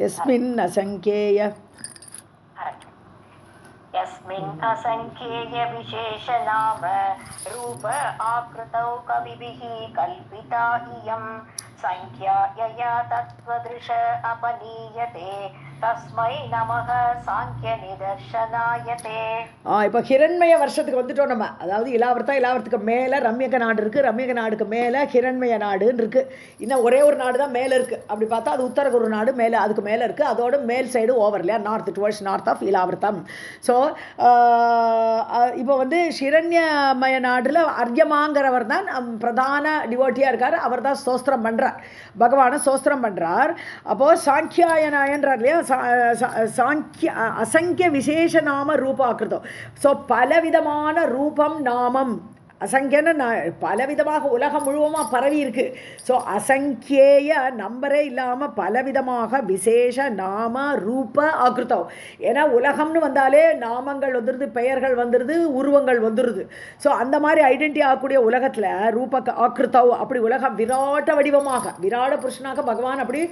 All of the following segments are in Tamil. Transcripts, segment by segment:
यस्मिन् असङ्ख्येय यस्मिन् असङ्ख्येय विशेषनाम रूप आकृतौ कविभिः कल्पिता इयं संख्या यया तत्त्वदृश अपनीयते तस्मै नमः சாங்கிய நிதர்சனாயதே. இப்போ ஹிரண்மய வருஷத்துக்கு வந்துட்டோம் நம்ம. அதாவது இலாவரத்துக்கு மேலே ரம்யக நாடு இருக்குது, ரம்யக நாடுக்கு மேலே ஹிரண்மய நாடுன்னு இருக்குது. இன்னும் ஒரே ஒரு நாடு தான் மேலே இருக்குது. அப்படி பார்த்தா அது உத்தரகுரு நாடு மேலே, அதுக்கு மேலே இருக்குது. அதோட மேல் சைடு ஓவர் இல்லையா, டுவர்ட்ஸ் நார்த் ஆஃப் இலாவர்த்தம். ஸோ இப்போ வந்து ஹிரண்யமய நாட்டில் அர்யமாங்கிறவர் தான் பிரதான டிவோட்டியாக இருக்கார். அவர் தான் ஸ்தோத்திரம் பண்ணுறார், பகவானை ஸ்தோத்திரம் பண்ணுறார். அப்போது சாங்கியாயனாயன்றார் இல்லையா, சாங்கிய அசங்கிய விசேஷ நாம ரூபாக்கிருதம். ஸோ பலவிதமான ரூபம் நாமம் அசங்கியன்னு பலவிதமாக உலகம் முழுவதுமாக பரவி இருக்குது. ஸோ அசங்கியேய நம்பரே இல்லாமல் பலவிதமாக விசேஷ நாம ரூப ஆக்கிருத்தம். ஏன்னா உலகம்னு வந்தாலே நாமங்கள் வந்துடுது, பெயர்கள் வந்துடுது, உருவங்கள் வந்துடுது. ஸோ அந்த மாதிரி ஐடென்டி ஆகக்கூடிய உலகத்தில் ரூப ஆக்கிருத்தம் அப்படி உலகம் விராட்ட வடிவமாக விராட புருஷனாக பகவான் அப்படி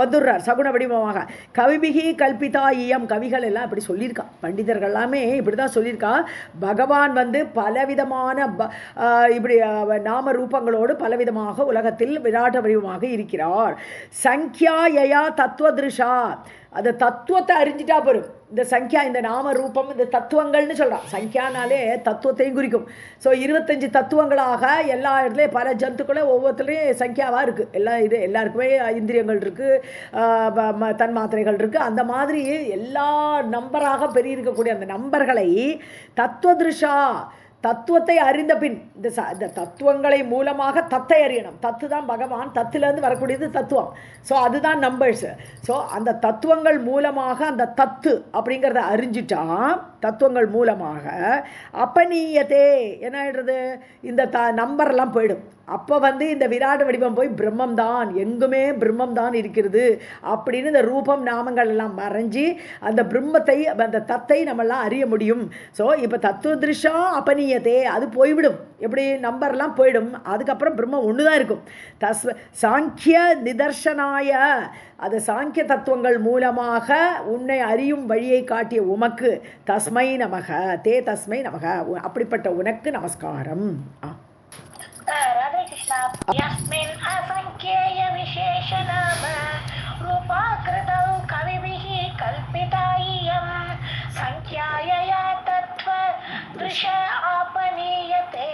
வந்துடுறார் சகுன வடிவமாக. கவிபிகி கல்பிதா ஈயம், கவிகள் எல்லாம் இப்படி சொல்லியிருக்கா, பண்டிதர்கள் எல்லாமே இப்படி தான் சொல்லியிருக்கா. பகவான் வந்து பலவிதமான இப்படி நாம ரூபங்களோடு பலவிதமாக உலகத்தில் விராட்ட வடிவமாக இருக்கிறார். சங்கியா யயா தத்துவதிருஷா, அந்த தத்துவத்தை அறிஞ்சிட்டா போரும். இந்த சங்கியா, இந்த நாம ரூபம், இந்த தத்துவங்கள்னு சொல்கிறான். சங்கியானாலே தத்துவத்தையும் குறிக்கும். ஸோ 25 தத்துவங்களாக எல்லா இடத்துலையும் பல ஜந்துக்களும் ஒவ்வொருத்தரையும் சங்கியாவாக இருக்குது. எல்லாருக்குமே இந்திரியங்கள் இருக்குது, தன்மாத்திரைகள் இருக்குது. அந்த மாதிரி எல்லா நம்பராக பெரிய இருக்கக்கூடிய அந்த நம்பர்களை தத்துவதிருஷா, தத்துவத்தை அறிந்த பின் இந்த தத்துவங்களை மூலமாக தத்தை அறியணும். தத்து தான் பகவான், தத்துலேருந்து வரக்கூடியது தத்துவம். ஸோ அதுதான் நம்பர்ஸ். ஸோ அந்த தத்துவங்கள் மூலமாக அந்த தத்து அப்படிங்கிறத அறிஞ்சிட்டா, தத்துவங்கள் மூலமாக அப்பனீயத்தே என்ன ஆகிடுறது, இந்த நம்பர்லாம் போயிடும். அப்போ வந்து இந்த விராட வடிவம் போய் பிரம்மம் தான், எங்குமே பிரம்மம் தான் இருக்கிறது அப்படின்னு இந்த ரூபம் நாமங்கள் எல்லாம் மறைஞ்சி அந்த பிரம்மத்தை, அந்த தத்தை நம்மெல்லாம் அறிய முடியும். ஸோ இப்போ தத்துவ திருஷா அபனியத்தே, அது போய்விடும். எப்படி நம்பர்லாம் போயிடும், அதுக்கப்புறம் பிரம்மம் ஒன்று தான் இருக்கும். சாங்கிய நிதர்சனாய, அது சாங்கிய தத்துவங்கள் மூலமாக உன்னை அறியும் வழியை காட்டிய உமக்கு தஸ்மை நமக, தே தஸ்மை நமக, அப்படிப்பட்ட உனக்கு நமஸ்காரம். ராதே கிருஷ்ணா. யஸ்மின் அசங்கேய விசேஷநாம ரூபாக்ருதௌ கவிபிஹி கல்பிதாயம் சங்க்யாயயா தத்வ திருஷ ஆபனீயதே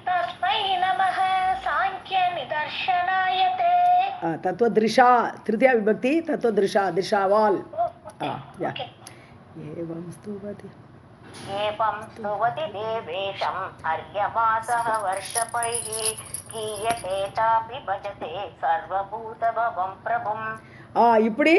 தஸ்மை நமः சாங்கிய நிதர்சனாயதே. தத்துவ திருஷா, திருத்தியா விபக்தி, தத்துவ திருஷா, திருஷாவால். एवं स्तुवति देवेशम् अर्यमासः वर्षपैः गीयते चापि भजते सर्वभूतभवं प्रभुम्. இப்படி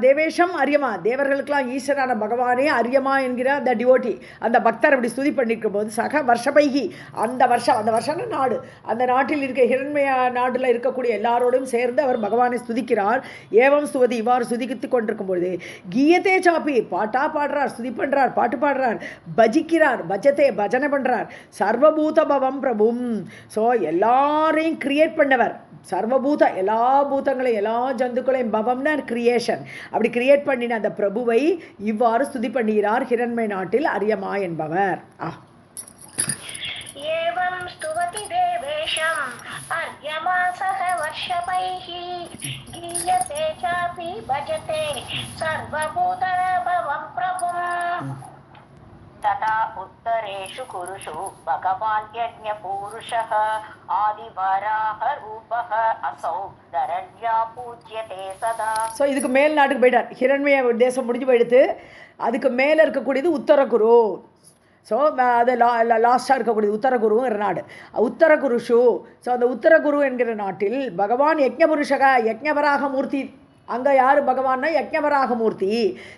தேவேஷம் அரியமா, தேவர்களுக்கெல்லாம் ஈஸ்வரான பகவானே அரியமா என்கிற அந்த டிவோட்டி, அந்த பக்தர் அப்படி ஸ்துதி பண்ணியிருக்கும் போது சக வருஷபைகி, அந்த வருஷம்னா நாடு, அந்த நாட்டில் இருக்க ஹிரண்மய நாட்டில் இருக்கக்கூடிய எல்லாரோடும் சேர்ந்து அவர் பகவானை ஸ்துதிக்கிறார். ஏவம் ஸ்துவதி, இவ்வாறு ஸ்துதித்து கொண்டிருக்கும் பொழுது கீயத்தே சாப்பி, பாட்டா பாடுறார், ஸ்துதி பண்ணுறார், பாட்டு பாடுறார், பஜிக்கிறார், பஜத்தை பஜனை பண்ணுறார், சர்வபூத பவம் பிரபும். ஸோ எல்லாரையும் கிரியேட் பண்ணவர், சர்வபூத எல்லா பூதங்களையும் எல்லா ஜந்துக்களையும், பவம்னா கிரியேஷன், அப்படி கிரியேட் பண்ணின அந்த பிரபுவை இவ்வாறு ஸ்துதி பண்ணுகிறார் ஹிரண்மய நாட்டில் அரியமா என்பவர். ஏவம் ஸ்துவதி தேவேஷம் அர்யமாசஹ வர்ஷபைஹி கீயதே சாபி பஜதே சர்வபூத பவம் பிரபும். तथा उत्तरेषु कुरुषु भगवान् यज्ञपूरुषः आदिवराहरूपः असौ धरण्या पूज्यते सदा. ஸோ இதுக்கு மேல் நாட்டுக்கு போயிட்டார். ஹிரண்மய தேசம் முடிஞ்சு போயிடுத்து. அதுக்கு மேலே இருக்கக்கூடியது உத்தரகுரு. ஸோ அது லாஸ்ட்டாக இருக்கக்கூடியது உத்தரகுருங்கிற நாடு, உத்தரகுருஷு. ஸோ அந்த உத்தரகுரு என்கிற நாட்டில் பகவான் யஜ்ஞபுருஷக, யஜ்ஞவராக மூர்த்தி. அங்கே யார் பகவான்னா யஜ்ஞவராக மூர்த்தி.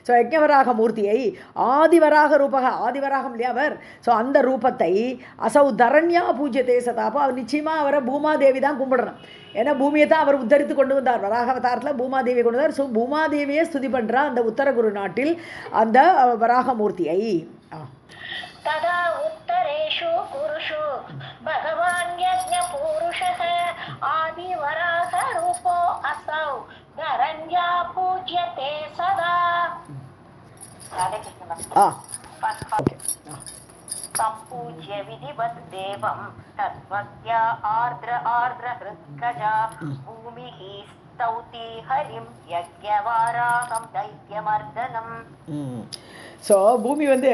ஸோ யஜ்ஞவராக மூர்த்தியை ஆதிவராக ரூபக, ஆதிவராகம் இல்லையா அவர். ஸோ அந்த ரூபத்தை அசௌ தரண்யா பூஜ்யதே சதா. அப்போ அவர் நிச்சயமாக அவரை பூமாதேவி தான் கும்பிடணும். ஏன்னா பூமியை தான் அவர் உத்தரித்து கொண்டு வந்தார், வராகவதாரத்தில் பூமாதேவியை கொண்டு வந்தார். ஸோ பூமாதேவியை ஸ்துதி பண்ணுறா அந்த உத்தரகுரு நாட்டில் அந்த வராகமூர்த்தியை. तदा उत्तरेषु कुरुषु भगवान् यज्ञपूरुषः आदिवराहरूपो असौ धरण्या ஓகே. सम्पूज्य विधिवत् देवं तद्भक्त्या आर्द्र आर्द्र हृत्कजा भूमिः स्तौति हरिं यज्ञवाराहं दैत्यमर्दनम्. ஸோ பூமி வந்து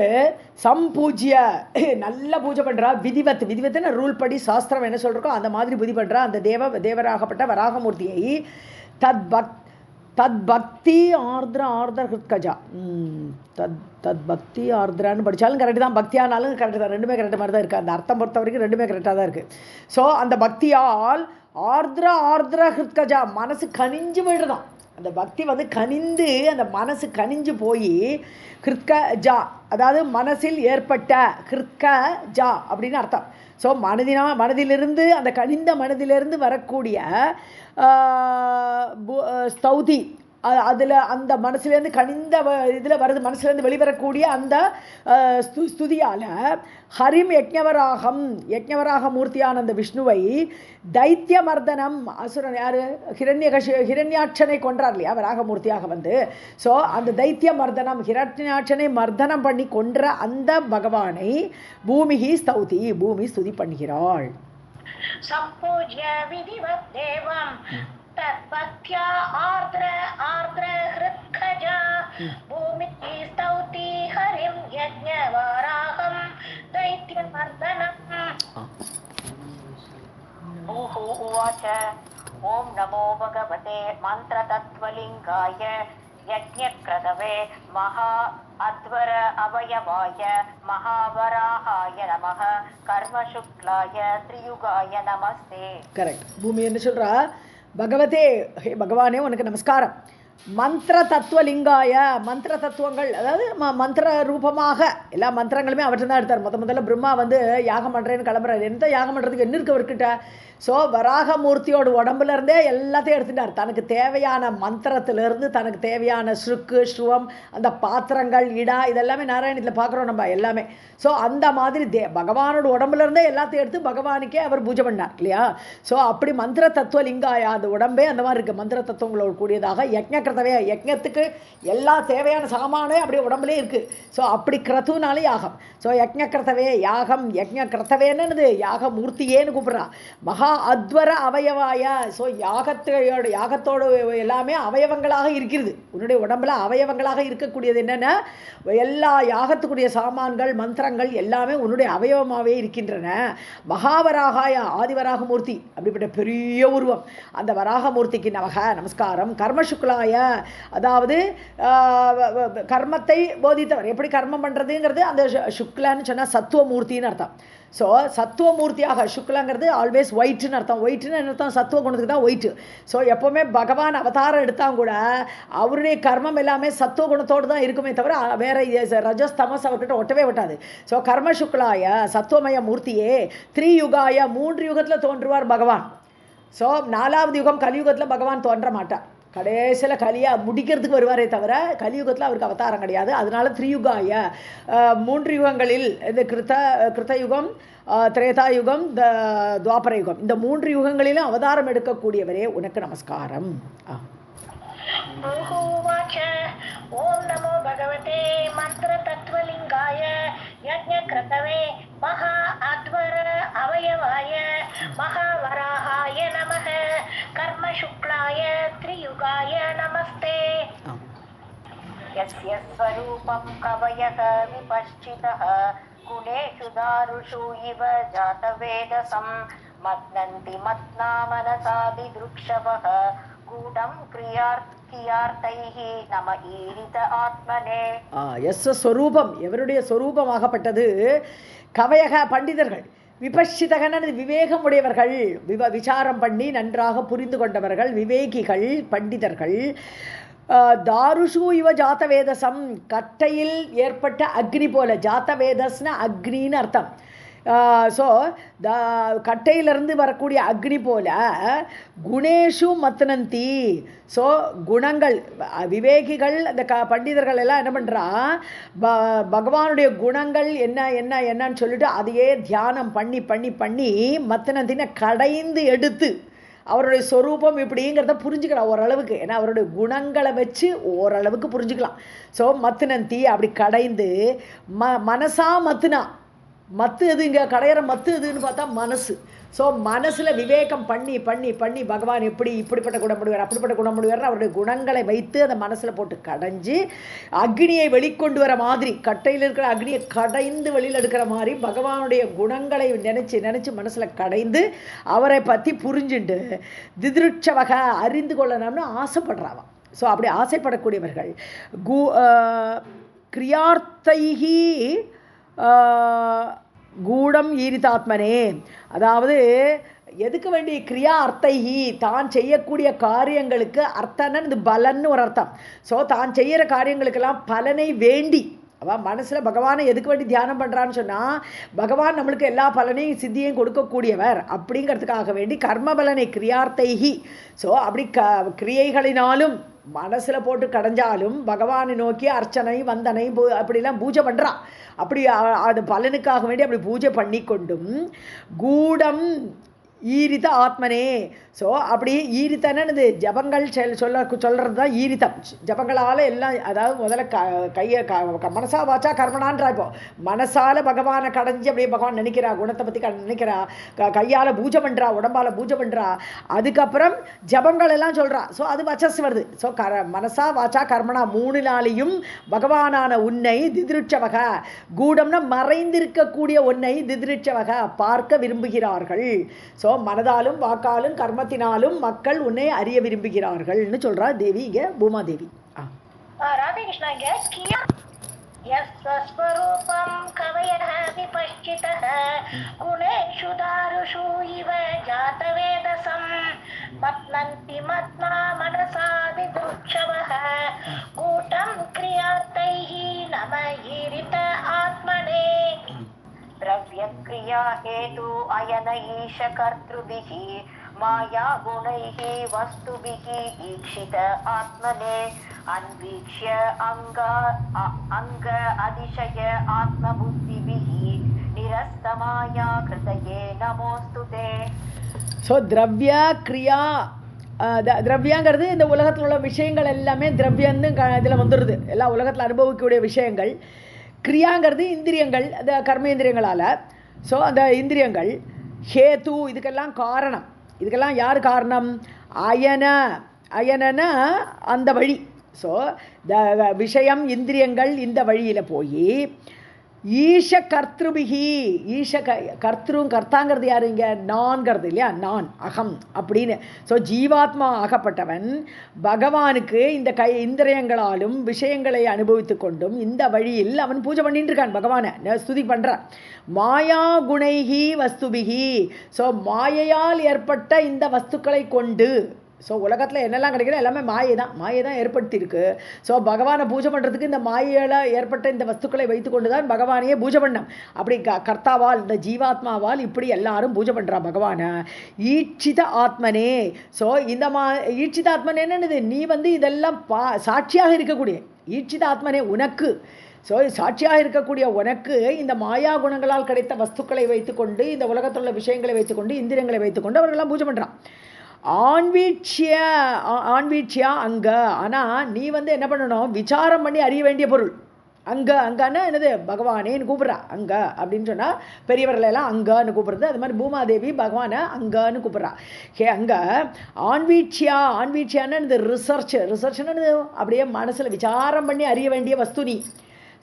சம்பூஜ்ய நல்ல பூஜை பண்ணுறா. விதிவத்துன்னு ரூல் படி சாஸ்திரம் என்ன சொல்கிறோக்கோ அந்த மாதிரி பூஜை பண்ணுறா. அந்த தேவராகப்பட்ட வராகமூர்த்தியை தத் பக்தி ஆர்திர ஹிருத்கஜா. தத் பக்தி ஆர்திரான்னு படித்தாலும் கரெக்டு தான், பக்தியானாலும் கரெக்டு தான், ரெண்டுமே கரெக்டு மாதிரி தான் இருக்குது. அந்த அர்த்தம் பொறுத்த வரைக்கும் ரெண்டுமே கரெக்டாக தான் இருக்குது. ஸோ அந்த பக்தியால் ஆர்திர ஹிருத்கஜா மனசு கனிஞ்சு போய்டுதான். அந்த பக்தி வந்து கனிந்து அந்த மனசு கனிஞ்சு போய் ஹிருத்கஜா அதாவது மனசில் ஏற்பட்ட ஹிருத்கஜா அப்படின்னு அர்த்தம். ஸோ மனதிலிருந்து அந்த கனிந்த மனதிலிருந்து வரக்கூடிய ஸ்தௌதி அதில் அந்த மனசுலேருந்து கனிந்த இதில் வருது, மனசுலேருந்து வெளிவரக்கூடிய அந்த ஸ்துதியால் ஹரிம் யஜ்ஞவராக மூர்த்தியான அந்த விஷ்ணுவை தைத்தியமர்தனம் அசுரன் யார் ஹிரண்யாட்சனை கொன்றார் இல்லையா வராகமூர்த்தியாக வந்து. ஸோ அந்த தைத்தியமர்தனம் ஹிரண்யாட்சனை மர்தனம் பண்ணி கொன்ற அந்த பகவானை பூமிகி ஸ்தௌதி பூமி ஸ்துதி பண்ணுகிறாள். सम्पूज्य विधिवत् देवं तद्भक्त्या आर्द्र आर्द्र हृत्कजा भूमिः स्तौति हरिं यज्ञवाराहं दैत्यमर्दनम्. भूः उवाच ॐ नमो भगवते मन्त्रतत्त्वलिङ्गाय यज्ञक्रतवे महा अध्वर अवयवाय महावराहाय नमः कर्मशुक्लाय त्रियुगाय नमस्ते. கரெக்ட். பூமி என்ன சொல்கிறா, பகவதே ஹே பகவானே உனக்கு நமஸ்காரம். மந்திர தத்துவலிங்காய மந்திர தத்துவங்கள் அதாவது மந்திர ரூபமாக எல்லா மந்திரங்களுமே அவர்கிட்ட தான் எடுத்தார். முதல்ல பிரம்மா வந்து யாகம் பண்ணுறேன்னு கிளம்புறாரு. எந்த யாகம் பண்ணுறதுக்கு என்ன இருக்கு அவர்கிட்ட? ஸோ வராகமூர்த்தியோட உடம்புலேருந்தே எல்லாத்தையும் எடுத்துட்டார். தனக்கு தேவையான மந்திரத்திலேருந்து தனக்கு தேவையான ஸ்ருக்கு ஸ்ருவம் அந்த பாத்திரங்கள் இடா இதெல்லாமே நாராயணத்தில் பார்க்குறோம் நம்ம எல்லாமே. ஸோ அந்த மாதிரி பகவானோட உடம்புலேருந்தே எல்லாத்தையும் எடுத்து பகவானுக்கே அவர் பூஜை பண்ணார் இல்லையா. ஸோ அப்படி மந்திர தத்துவ லிங்காயா அந்த உடம்பே அந்த மாதிரி இருக்குது. மந்திர தத்துவங்களோட கூடியதாக யஜ்ஞக்கிரதவே யஜ்ஞத்துக்கு எல்லா தேவையான சாமானே அப்படியே உடம்புலே இருக்குது. ஸோ அப்படி கிரதுனாலே யாகம். ஸோ யஜ்ஞக்கிரதவே யாகம் யஜ்ஞக்கிரதவேன்னு யாகமூர்த்தியேன்னு கூப்பிட்றா. மகா அத்வர அவயவாய. ஸோ யாகத்தோட எல்லாமே அவயவங்களாக இருக்கிறது. உன்னுடைய உடம்புல அவயவங்களாக இருக்கக்கூடியது என்னென்ன, எல்லா யாகத்துக்குரிய சாமான்கள் மந்திரங்கள் எல்லாமே உன்னுடைய அவயவமாகவே இருக்கின்றன. மகாவராகாய ஆதிவராகமூர்த்தி அப்படிப்பட்ட பெரிய உருவம் அந்த வராகமூர்த்திக்கு நமஸ்காரம். கர்மசுக்லாய அதாவது கர்மத்தை போதித்தவர். எப்படி கர்மம் பண்ணுறதுங்கிறது அந்த சுக்லான்னு சொன்னால் சத்துவமூர்த்தின்னு அர்த்தம். ஸோ சத்துவமூர்த்தியாக சுக்லாங்கிறது ஆல்வேஸ் ஒயிட்டுன்னு அர்த்தம். ஒயிட்டுன்னு என்ன அர்த்தம்? சத்துவ குணத்துக்கு தான் ஒயிட்டு. ஸோ எப்போவுமே பகவான் அவதாரம் எடுத்தால் கூட அவருடைய கர்மம் எல்லாமே சத்துவ குணத்தோடு தான் இருக்குமே தவிர வேறு ரஜஸ் தமஸ் அவர்கிட்ட ஒட்டவே விட்டாது. ஸோ கர்ம சுக்லாய சத்துவமய மூர்த்தியே திரியுகாய 3 யுகத்தில் தோன்றுவார் பகவான். ஸோ 4வது யுகம் கலியுகத்தில் பகவான் தோன்ற மாட்டார். கடைசியில் முடிக்கிறதுக்கு வருவாரே தவிர கலியுகத்தில் அவருக்கு அவதாரம் கிடையாது. அதனால திரியுகாய 3 யுகங்களில் இந்த கிருத்தயுகம் திரேதாயுகம் துவாபர யுகம் இந்த 3 யுகங்களிலும் அவதாரம் எடுக்கக்கூடியவரே உனக்கு நமஸ்காரம். ஓம் நமோ பகவதே மந்திர தத்துவலிங்காய யஜ்ஞக்ரதவே மகா அத்வர அவயவாய மகாவராகாய நமः கர்ம சுக்லாய த்ரியுகாய நமஸ்தே. யஸ்ய ஸ்வரூபம் கவயः விபஷ்சிதः குணேஷு தாருஷு இவ ஜாதவேதசம் மத்னந்தி மத்னா மனசாதி திருக்ஷவः கூடம் கிரியார்த்தைஹி நம ஈரித ஆத்மனே. ஸ்வரூபம் எவருடைய ஸ்வரூபமாகப்பட்டது கவயக பண்டிதர்கள், விபஷிதகன்னு விவேகம் உடையவர்கள், விசாரம் பண்ணி நன்றாக புரிந்து கொண்டவர்கள், விவேகிகள் பண்டிதர்கள். தாருஷு இவ ஜாத்தவேதசம் கட்டையில் ஏற்பட்ட அக்னி போல. ஜாத்தவேதஸ்னா அக்னின்னு அர்த்தம். ஸோ கட்டையிலிருந்து வரக்கூடிய அக்னி போல குணேஷு மத்னந்தி. ஸோ குணங்கள் விவேகிகள் அந்த பண்டிதர்கள் எல்லாம் என்ன பண்ணுறா, பகவானுடைய குணங்கள் என்னன்னு சொல்லிட்டு அதையே தியானம் பண்ணி பண்ணி பண்ணி மத்னந்தின கடைந்து எடுத்து அவருடைய சொரூபம் இப்படிங்கிறத புரிஞ்சுக்கலாம் ஓரளவுக்கு. ஏன்னா அவருடைய குணங்களை வச்சு ஓரளவுக்கு புரிஞ்சுக்கலாம். ஸோ மத்துனந்தி அப்படி கடைந்து மனசா மத்துனா, மத்து எது இங்கே கடையிற மத்து எதுன்னு பார்த்தா மனசு. ஸோ மனசில் விவேகம் பண்ணி பண்ணி பண்ணி பகவான் இப்படிப்பட்ட குணமுடையார் அப்படிப்பட்ட குணமுடையார்னு அவருடைய குணங்களை வைத்து அதை மனசில் போட்டு கடைஞ்சி அக்னியை வெளிக்கொண்டு வர மாதிரி, கட்டையில் இருக்கிற அக்னியை கடைந்து வெளியில் எடுக்கிற மாதிரி பகவானுடைய குணங்களை நினச்சி நினச்சி மனசில் கடைந்து அவரை பற்றி புரிஞ்சுட்டு திதிருட்சவக அறிந்து கொள்ளணும்னு ஆசைப்படுறாவான். ஸோ அப்படி ஆசைப்படக்கூடியவர்கள் கிரியார்த்தைகி கூடம் ஈரிதாத்மனே, அதாவது எதுக்கு வேண்டிய கிரியா அர்த்தைஹி, தான் செய்யக்கூடிய காரியங்களுக்கு அர்த்தம்னா இது பலன்னு ஒரு அர்த்தம். ஸோ தான் செய்கிற காரியங்களுக்கெல்லாம் பலனை வேண்டி அவன் மனசில் பகவானை எதுக்கு வேண்டி தியானம் பண்ணுறான்னு சொன்னால் பகவான் நம்மளுக்கு எல்லா பலனையும் சித்தியையும் கொடுக்கக்கூடியவர் அப்படிங்கிறதுக்காக வேண்டி கர்ம பலனை கிரியார்த்தைஹி. ஸோ அப்படி கிரியைகளினாலும் மனசில் போட்டு கடைஞ்சாலும் பகவானை நோக்கி அர்ச்சனை வந்தனை அப்படிலாம் பூஜை பண்ணுறான். அப்படி அது பலனுக்காக வேண்டி அப்படி பூஜை பண்ணி கொண்டும் கூடம் ஈரித ஆத்மனே. ஸோ அப்படி ஈரித்தனது ஜபங்கள் சொல்கிறது தான் ஈரித்தம். ஜபங்களால் எல்லாம், அதாவது முதல்ல கையை மனசா வாச்சா கர்மனான்றா. இப்போ மனசால் பகவானை கடைஞ்சி அப்படியே பகவான் நினைக்கிறா, குணத்தை பற்றி நினைக்கிறா, கையால் பூஜை பண்ணுறா, உடம்பால் பூஜை பண்ணுறா, அதுக்கப்புறம் ஜபங்கள் எல்லாம் சொல்கிறா. ஸோ அது வச்சஸ் வருது. ஸோ மனசா வாச்சா கர்மனா மூணு நாளையும் பகவானான உன்னை திதிருட்சவக, கூடம்னா மறைந்திருக்கக்கூடிய உன்னை திதிருட்சவக பார்க்க விரும்புகிறார்கள். ஸோ மனதாலும் வாக்காலும் கர்மத்தினாலும் மக்கள் உன்னை அறிய விரும்புகிறார்கள்னு சொல்றா தேவி இங்க பூமாதேவி. ராதே கிருஷ்ணா. இங்க யஸ்வஸ்வரூபம் கவயः விபஷ்சிதः குணேஷு தாருஷு இவ ஜாதவேதசம் மத்னந்தி மத்னா மனசா விதுட்சவः கூடம் கிரியாத்தைஹி நம ஈரித ஆத்மனே द्रव्य क्रिया हेतु अयन ईश कर्तृभिः माया गुणैः वस्तुभिः ईक्षित आत्मने अन्वीक्ष्य अंग अधिशय आत्मबुद्धिभिः निरस्त माया कृतये नमोस्तुते. ஸோ திரவிய கிரியா, திரவியாங்கிறது இந்த உலகத்தில் உள்ள விஷயங்கள் எல்லாமே திரவியன்னு இதில் வந்துடுது. எல்லா உலகத்தில் அனுபவிக்கக்கூடிய விஷயங்கள். கிரியாங்கிறது இந்திரியங்கள், அந்த கர்மேந்திரியங்களால். ஸோ அந்த இந்திரியங்கள் ஹேத்து, இதுக்கெல்லாம் காரணம். இதுக்கெல்லாம் யார் காரணம்? அயனன அந்த வழி. ஸோ விஷயம் இந்திரியங்கள் இந்த வழியில் போய் ஈஷ கர்த்திருபிகி, கர்த்தரும் கர்த்தாங்கிறது யார் இங்கே? நான்கிறது இல்லையா, நான் அகம் அப்படின்னு. ஸோ ஜீவாத்மா ஆகப்பட்டவன் பகவானுக்கு இந்த இந்திரியங்களாலும் விஷயங்களை அனுபவித்து கொண்டும் இந்த வழியில் அவன் பூஜை பண்ணிட்டு இருக்கான், பகவானை ஸ்துதி பண்ணுறான். மாயா குணைகி வஸ்துபிகி, ஸோ மாயையால் ஏற்பட்ட இந்த வஸ்துக்களை கொண்டு. ஸோ உலகத்தில் என்னெல்லாம் கிடைக்கிற எல்லாமே மாயை தான் ஏற்படுத்தியிருக்கு. ஸோ பகவானை பூஜை பண்ணுறதுக்கு இந்த மாயையில் ஏற்பட்ட இந்த வஸ்துக்களை வைத்து கொண்டு தான் பகவானையே பூஜை பண்ணோம். அப்படி கர்த்தாவால், இந்த ஜீவாத்மாவால் இப்படி எல்லாரும் பூஜை பண்ணுறா பகவானை. ஈட்சித ஆத்மனே. ஸோ இந்த ஈட்சித ஆத்மனே என்னது? நீ இதெல்லாம் சாட்சியாக இருக்கக்கூடிய ஈட்சித ஆத்மனே உனக்கு. ஸோ சாட்சியாக இருக்கக்கூடிய உனக்கு இந்த மாயா குணங்களால் கிடைத்த வஸ்துக்களை வைத்துக்கொண்டு, இந்த உலகத்தில் உள்ள விஷயங்களை வைத்துக்கொண்டு, இந்திரியங்களை வைத்துக்கொண்டு அவர்களெல்லாம் பூஜை பண்ணுறான். ஆன்வீட்சியா அங்க. ஆனால் நீ என்ன பண்ணணும்? விசாரம் பண்ணி அறிய வேண்டிய பொருள். அங்கன்னா என்னது? பகவானேன்னு கூப்பிட்றா. அங்க அப்படின்னு சொன்னால் பெரியவர்களெல்லாம் அங்கன்னு கூப்பிட்றது. அது மாதிரி பூமாதேவி பகவானை அங்கன்னு கூப்பிட்றா. அங்கே ஆன்வீட்சியான்னு இந்த ரிசர்ச்னு அப்படியே மனசில் விசாரம் பண்ணி அறிய வேண்டிய வஸ்து நீ.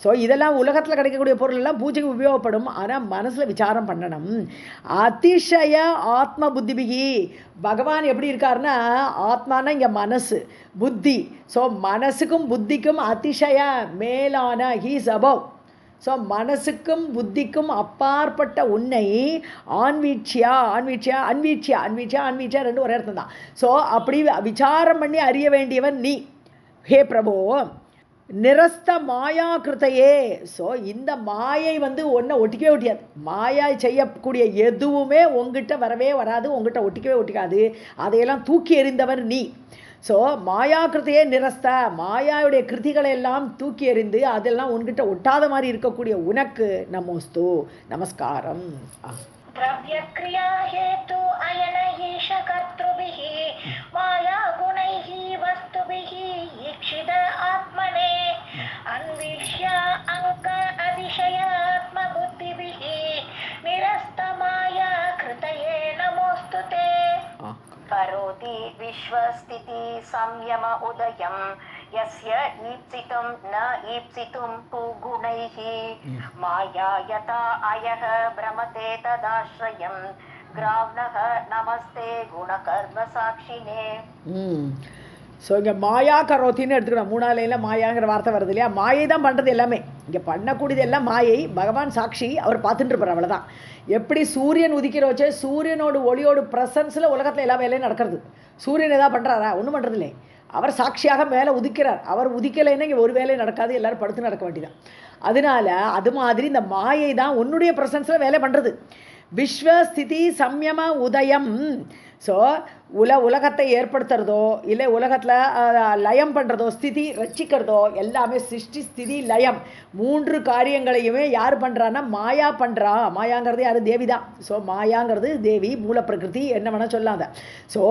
ஸோ இதெல்லாம் உலகத்தில் கிடைக்கக்கூடிய பொருள் எல்லாம் பூஜைக்கு உபயோகப்படும். ஆனால் மனசில் விசாரம் பண்ணணும். அதிசய ஆத்ம புத்திபிகி, பகவான் எப்படி இருக்காருன்னா, ஆத்மானா இங்கே மனசு, புத்தி. ஸோ மனசுக்கும் புத்திக்கும் அதிசய மேலான, ஹீஸ் அபவ். ஸோ மனசுக்கும் புத்திக்கும் அப்பாற்பட்ட உன்னை அன்வீட்சியா ரெண்டு ஒரே அர்த்தம் தான். ஸோ அப்படி விசாரம் பண்ணி அறிய வேண்டியவன் நீ. ஹே பிரபோ, நிரஸ்த மாயா கிருத்தையே. ஸோ இந்த மாயை ஒன்றை ஒட்டிக்கவே ஒட்டியாது. மாயா செய்யக்கூடிய எதுவுமே உங்ககிட்ட வரவே வராது, உங்ககிட்ட ஒட்டிக்கவே ஒட்டிக்காது. அதையெல்லாம் தூக்கி எறிந்தவர் நீ. ஸோ மாயா கிருத்தையே நிரஸ்த, மாயாவுடைய கிருதிகளை எல்லாம் தூக்கி எறிந்து அதெல்லாம் உன்கிட்ட ஒட்டாத மாதிரி இருக்கக்கூடிய உனக்கு நமஸ்து, நமஸ்காரம். द्रव्य क्रिया हेतु अयन ईश कर्तृभिः माया गुणैः वस्तुभिः ईक्षित आत्मने अन्विष्य अङ्क अतिशयात्मबुद्धिभिः निरस्तमाया कृतये नमोऽस्तु ते करोति विश्वस्थिति संयम उदयं यस्य ईप्सितुं न ईप्सितुं तु गुणैः माया यथा अयः भ्रमते तदाश्रयं ग्राव्णः नमस्ते गुणकर्म साक्षिणे. ஸோ இங்கே மாயா கரோத்தின்னு எடுத்துக்கணும். 3வது லைனில் மாயாங்கிற வார்த்தை வருது இல்லையா? மாயை தான் பண்ணுறது எல்லாமே. இங்கே பண்ணக்கூடியது எல்லாம் மாயை. பகவான் சாட்சி, அவர் பார்த்துட்டு இருப்பார், அவ்வளோதான். எப்படி சூரியன் உதிக்கிறோச்சே, சூரியனோட ஒளியோட ப்ரெசன்ஸில் உலகத்தில் எல்லா வேலையும் நடக்கிறது. சூரியன் எதாவது பண்ணுறாரா? ஒன்றும் பண்ணுறது இல்லை. அவர் சாட்சியாக மேலே உதிக்கிறார். அவர் உதிக்கலைன்னா இங்கே ஒரு வேலையும் நடக்காது, எல்லோரும் படுத்து நடக்க வேண்டியதான். அதனால அது மாதிரி இந்த மாயை தான் உன்னுடைய ப்ரெசன்ஸில் வேலை பண்ணுறது. விஸ்வஸ்திதி சம்யம உதயம். ஸோ உலகத்தை ஏற்படுத்துறதோ இல்லை உலகத்தில் லயம் பண்ணுறதோ, ஸ்திதி ரட்சிக்கிறதோ எல்லாமே சிருஷ்டி ஸ்திதி லயம் 3 காரியங்களையுமே யார் பண்ணுறான்னா மாயா பண்ணுறா. மாயாங்கிறது யார்? தேவி தான். ஸோ மாயாங்கிறது தேவி, மூல பிரகிருதி, என்ன வேணால் சொல்லாத. ஸோ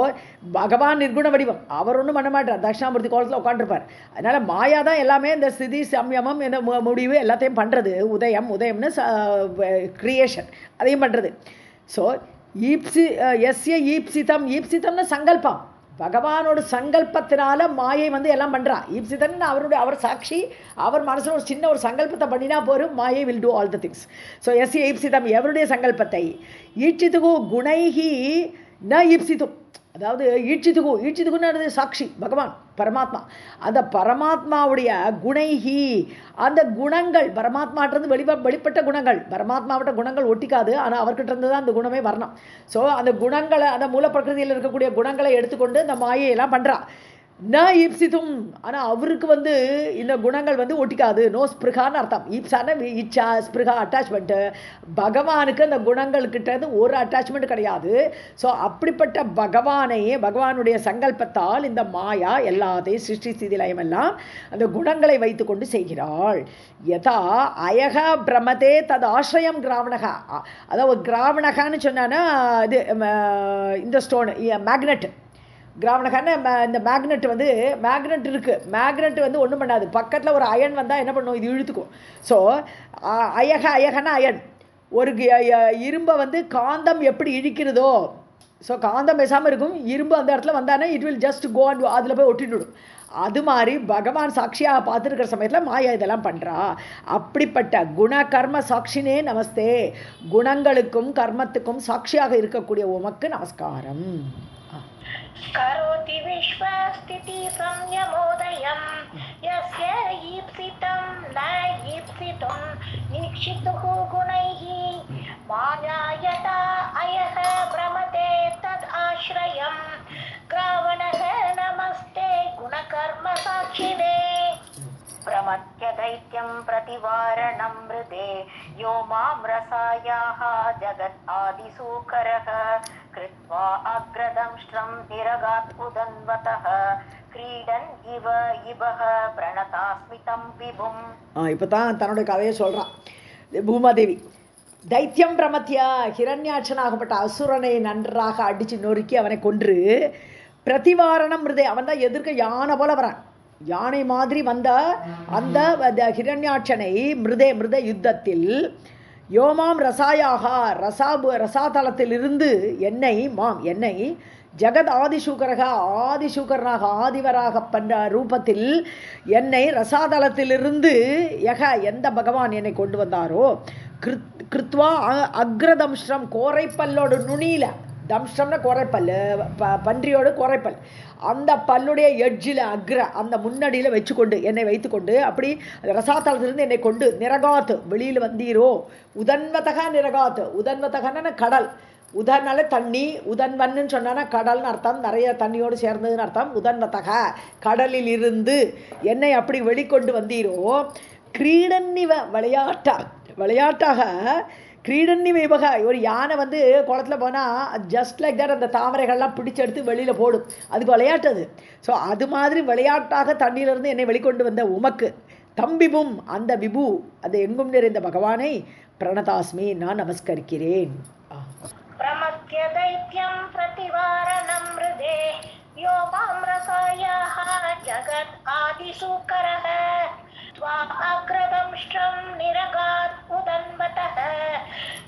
பகவான் நிர்குண வடிவம், அவர் ஒன்றும் பண்ண மாட்டார், தட்சிணாமூர்த்தி கோலத்தில் உட்காந்துருப்பார். அதனால் மாயா தான் எல்லாமே இந்த ஸ்திதி சம்யமம் என்ன முடிவு எல்லாத்தையும் பண்ணுறது. உதயம்னு கிரியேஷன், அதையும் பண்ணுறது. ஸோ எஸ்ய ஈப்சிதம், ஈப்சிதம்னு சங்கல்பம், பகவானோட சங்கல்பத்தினால மாயை எல்லாம் பண்ணுறா. ஈப்சிதன் அவர் சாட்சி, அவர் மனசில் ஒரு சின்ன ஒரு சங்கல்பத்தை பண்ணினா போரும், மாயை will do all the things. So எஸ்ய ஈப்சிதம், எவருடைய சங்கல்பத்தை, ஈட்சித்துகு குணைஹி ந ஈப்சித்தும், அதாவது ஈட்சித்துகுன்னு சாட்சி பகவான் பரமாத்மா. அந்த பரமாத்மாவுடைய குணைஹி, அந்த குணங்கள் பரமாத்மாட்டிருந்து வெளிப்பட்ட குணங்கள், பரமாத்மாவிட்ட குணங்கள் ஒட்டிக்காது, ஆனால் அவர்கிட்ட இருந்து தான் அந்த குணமே வரணும். ஸோ அந்த குணங்களை, அந்த மூலப்பிரகிருதியில் இருக்கக்கூடிய குணங்களை எடுத்துக்கொண்டு இந்த மாயையெல்லாம் பண்ணுறா. ந ஈப்சித்தும், ஆனால் அவருக்கு இந்த குணங்கள் ஒட்டிக்காது. நோ ஸ்பிருகான்னு அர்த்தம். ஈப்சான இச்சா, ஸ்பிருகா அட்டாச்மெண்ட்டு. பகவானுக்கு அந்த குணங்கள்கிட்ட ஒரு அட்டாச்மெண்ட் கிடையாது. ஸோ அப்படிப்பட்ட பகவானுடைய சங்கல்பத்தால் இந்த மாயா எல்லாத்தையும் சிருஷ்டி ஸ்திதி லயம் எல்லாம் அந்த குணங்களை வைத்து கொண்டு செய்கிறாள். யதா அயக பிரமதே தது ஆசிரியம் கிராவணகா. அதாவது கிராவணகான்னு சொன்னான்னா இது இந்த ஸ்டோனு மேக்னெட். கிராவணகான இந்த மேக்னெட் மேக்னெட் இருக்குது. மேக்னெட் ஒன்றும் பண்ணாது. பக்கத்தில் ஒரு அயன் வந்தால் என்ன பண்ணும்? இது இழுத்துக்கும். So அயகன்னா iron. ஒரு இரும்பை காந்தம் எப்படி இழுக்கிறதோ, ஸோ காந்தம் பேசாமல் இருக்கும், இரும்பு அந்த இடத்துல வந்தானே it will just go and அதில் போய் ஒட்டிவிடும். அது மாதிரி பகவான் சாட்சியாக பார்த்துருக்கிற சமயத்தில் மாயா இதெல்லாம் பண்ணுறா. அப்படிப்பட்ட குண கர்ம சாட்சினே நமஸ்தே. குணங்களுக்கும் கர்மத்துக்கும் சாட்சியாக இருக்கக்கூடிய உமக்கு நமஸ்காரம். करोति विश्वस्थिति संयमोदयं यस्य ईप्सितं न ईप्सितुं ईक्षितुः गुणैः माया यथा अयः भ्रमते तद् आश्रयं ग्रावणः नमस्ते गुणकर्म साक्षिणे. प्रमथ्य दैत्यं प्रतिवारणं मृदे यो मां रसायाः जगत् आदिसूकरः कृत्वा अग्रदंष्ट्रं निरगात् उदन्वतः क्रीडन् इव इवः प्रणतास्मितं विभुम्. இப்போ தான் தன்னுடைய கதையை சொல்கிறான் பூமாதேவி. தைத்தியம் பிரமத்தியா, ஹிரண்யாட்சனாகப்பட்ட அசுரனை நன்றாக அடித்து நொறுக்கி அவனை கொன்று, பிரதிவாரணம் மிருதே, அவன் தான் எதிர்க்க யானை போல வரான். யானை மாதிரி வந்த அந்த ஹிரண்யாட்சனை மிருத யுத்தத்தில் யோமாம் ரசாயாக, ரசாதலத்திலிருந்து என்னை ஜெகத் ஆதிசூக்கரனாக ஆதிவராக பண்ண ரூபத்தில் என்னை ரசாதலத்திலிருந்து எந்த பகவான் என்னை கொண்டு வந்தாரோ கிருத்வா அக்ரதம்ஷ்ரம், கோரைப்பல்லோட நுனியில, தம்ஷ்டம்னா கோரைப்பல், பன்றியோட கோரைப்பல், அந்த பல்லுடைய எட்ஜில் அந்த முன்னடியில் வச்சுக்கொண்டு என்னை வைத்துக்கொண்டு அப்படி ரசாத்தலத்திலிருந்து என்னை கொண்டு நிரகாத்து வெளியில் வந்தீரோ. உதன்வதகா நிரகாத்து, உதன்வதகன்னா கடல், உதனால தண்ணி, உதன்வன்னு சொன்னா கடல்னு அர்த்தம், நிறைய தண்ணியோடு சேர்ந்ததுன்னு அர்த்தம். உதன்வதக கடலில் இருந்து என்னை அப்படி வெளிக்கொண்டு வந்தீரோ. கிரீடன்னிவ விளையாட்டாக கிரீடன்னி வைபக, ஒரு யானை குளத்தில் போனால் ஜஸ்ட் லைக் தட் அந்த தாமரைகள்லாம் பிடிச்செடுத்து வெளியில் போடும், அதுக்கு விளையாட்டது. ஸோ அது மாதிரி விளையாட்டாக தண்ணியிலிருந்து என்னை வெளிக்கொண்டு வந்த உமக்கு தம்பிபும், அந்த விபு, அது எங்கும் நிறைந்த பகவானை பிரணதாஸ்மி, நான் நமஸ்கரிக்கிறேன். प्रमथ्य दैत्यं प्रतिवारणं मृदे यो माम्रकायाः जगत् आदिसूकरः त्वा अग्रदंष्ट्रं निरगात् उदन्वतः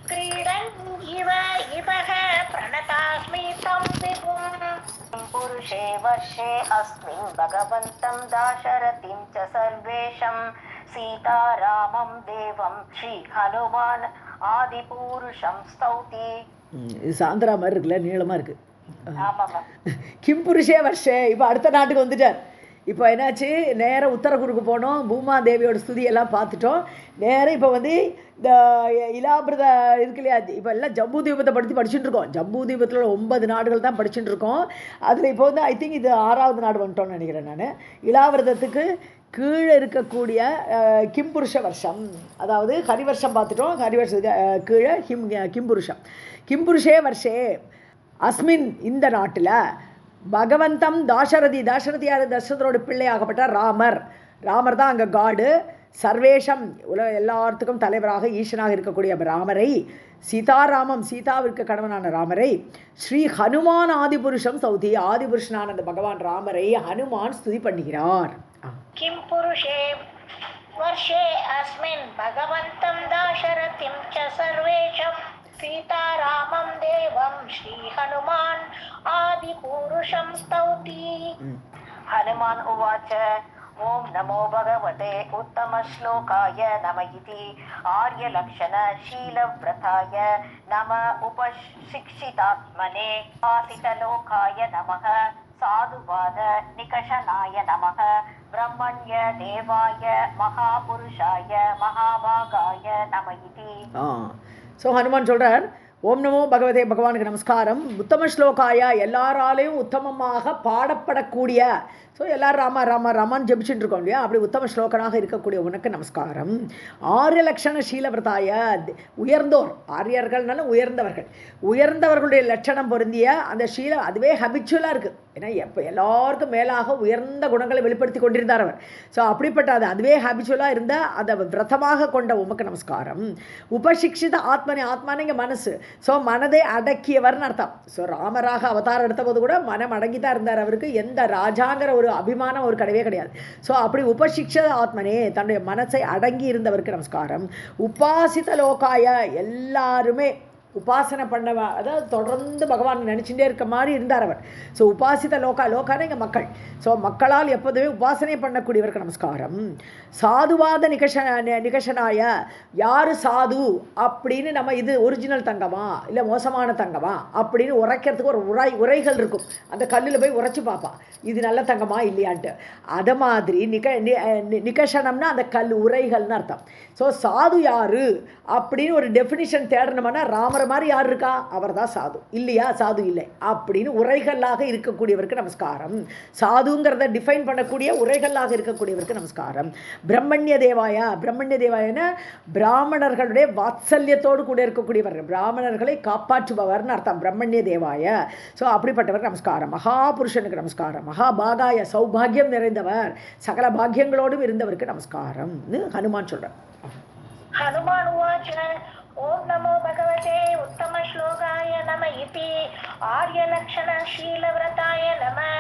क्रीडन् इव इवः प्रणतास्मि तं विभुम् पुरुषे वर्षे अस्मिन् भगवन्तं दाशरथिं च सर्वेशं सीतारामं देवं श्रीहनुमान् आदिपुरुषं स्तौति. இது சாந்திரா மாதிரி இருக்குல்ல, நீளமாக இருக்குது. ஆமாம். கிம் புருஷே வர்ஷே. இப்போ அடுத்த நாட்டுக்கு வந்துட்டார். இப்போ என்னாச்சு, நேராக உத்தரகுருக்கு போனோம், பூமா தேவியோட ஸ்துதியெல்லாம் பார்த்துட்டோம். நேராக இப்போ வந்து இந்த இலாபிரத இருக்கு இல்லையா, இப்போ எல்லாம் ஜம்பு தீபத்தை படிச்சுட்டு இருக்கோம். ஜம்பு தீபத்தில் 9 நாடுகள் தான் படிச்சுட்டு இருக்கோம். அதில் இப்போ வந்து ஐ திங்க் இது 6வது நாடு வந்துட்டோம்னு நினைக்கிறேன் நான். இலாவிரதத்துக்கு கீழே இருக்கக்கூடிய கிம்புருஷ வருஷம், அதாவது ஹரிவர்ஷம் பார்த்துட்டோம். ஹரிவர்ஷத்துக்கு கீழே கிம்புருஷம். கிம்புருஷே வருஷே அஸ்மின், இந்த நாட்டில் பகவந்தம் தாசரதி. தாசரதி யார்? தசரதரோட பிள்ளையாகப்பட்ட ராமர். ராமர் தான் அங்கே காடு. சர்வேஷம், எல்லாத்துக்கும் தலைவராக ஈசனாக இருக்கக்கூடிய ராமரை, சீதாராமம், சீதாவிற்கு கணவனான ராமரை, ஸ்ரீ ஹனுமான் ஆதிபுருஷம் சௌதி, ஆதிபுருஷனான அந்த பகவான் ராமரை ஹனுமான் ஸ்துதி பண்ணுகிறார். किं पुरुषे वर्षे अस्मिन् भगवन्तं दाशरथिं च सर्वेशं सीतारामं देवं श्रीहनुमान् आदिपुरुषं स्तौति. हनुमान् उवाच ओं नमो भगवते उत्तमश्लोकाय नम इति आर्यलक्षणशीलव्रताय नम उपशिक्षितात्मने आसितलोकाय नमः साधुवाद निकषनाय नमः ब्रह्मण्य देवाय महापुरुषाय महाभागाय नम इति. ஸோ ஹனுமான் சொல்கிறார், ஓம் நமோ பகவதே, பகவானுக்கு நமஸ்காரம். உத்தம ஸ்லோகாயா, எல்லாராலையும் உத்தமமாக பாடப்படக்கூடிய, ஸோ எல்லோரும் ராமா ராமா ராமான்னு ஜபிச்சுட்டு இருக்கோம் இல்லையா, அப்படி உத்தம ஸ்லோகனாக இருக்கக்கூடிய உனக்கு நமஸ்காரம். ஆரிய லட்சண சீலவிரதாய, உயர்ந்தோர், ஆரியர்கள்னால உயர்ந்தவர்கள், உயர்ந்தவர்களுடைய லட்சணம் பொருந்திய அந்த சீலம், அதுவே ஹபிச்சுவலாக இருக்குது. ஏன்னா எப்போ எல்லாருக்கும் மேலாக உயர்ந்த குணங்களை வெளிப்படுத்தி கொண்டிருந்தார் அவர். ஸோ அப்படிப்பட்ட அதுவே ஹபிச்சுவலாக இருந்த அதை விரதமாக கொண்ட உமக்கு நமஸ்காரம். உபசிக்ஷித ஆத்மனே, ஆத்மானங்க மனசு, ஸோ மனதை அடக்கியவர்னு அர்த்தம். ஸோ ராமராக அவதாரம் எடுத்த போது கூட மனம் அடங்கி தான் இருந்தார். அவருக்கு எந்த ராஜாங்கிற ஒரு அபிமானம் ஒரு கிடையவே கிடையாது. ஸோ அப்படி உபசிக்ஷித ஆத்மனே, தன்னுடைய மனசை அடங்கி இருந்தவருக்கு நமஸ்காரம். உபாசித லோகாய, எல்லாருமே உபாசனை பண்ண, அதாவது தொடர்ந்து பகவான் நினச்சிட்டே இருக்க மாதிரி இருந்தார் அவர். ஸோ உபாசித லோகான இங்கே மக்கள், ஸோ மக்களால் எப்போதுமே உபாசனை பண்ணக்கூடியவருக்கு நமஸ்காரம். சாதுவாத நிகஷனாய, யார் சாது அப்படின்னு நம்ம இது ஒரிஜினல் தங்கமா இல்லை மோசமான தங்கமா அப்படின்னு உரைக்கிறதுக்கு ஒரு உரைகள் இருக்கும். அந்த கல்லில் போய் உரைச்சி பார்ப்பா, இது நல்ல தங்கமா இல்லையான்ட்டு. அதை மாதிரி நிகஷனம்னா அந்த கல் உரைகள்னு அர்த்தம். ஸோ சாது யாரு அப்படின்னு ஒரு டெஃபினிஷன் தேடணும்னா ராமர் மாதிரி யார் இருக்கா, அவர் தான் சாது. இல்லையா, சாது இல்லை அப்படின்னு உரைகளாக இருக்கக்கூடியவருக்கு நமஸ்காரம். சாதுங்கிறத டிஃபைன் பண்ணக்கூடிய உரைகளாக இருக்கக்கூடியவருக்கு நமஸ்காரம். பிரம்மண்ய தேவாயா, பிரம்மண்ய தேவாயன பிராமணர்களுடைய வாத்சல்யத்தோடு கூட இருக்கக்கூடியவர், பிராமணர்களை காப்பாற்றுபவர்னு அர்த்தம் பிரம்மண்ய தேவாய. ஸோ அப்படிப்பட்டவர் நமஸ்காரம். மகாபுருஷனுக்கு நமஸ்காரம். மகாபாகாய, சௌபாகியம் நிறைந்தவர், சகல பாக்கியங்களோடும் இருந்தவருக்கு நமஸ்காரம்னு ஹனுமான் சொல்றார். हनुमान् उवाच ओं नमो भगवते उत्तमश्लोकाय नम इति आर्यलक्षणशीलव्रताय नमः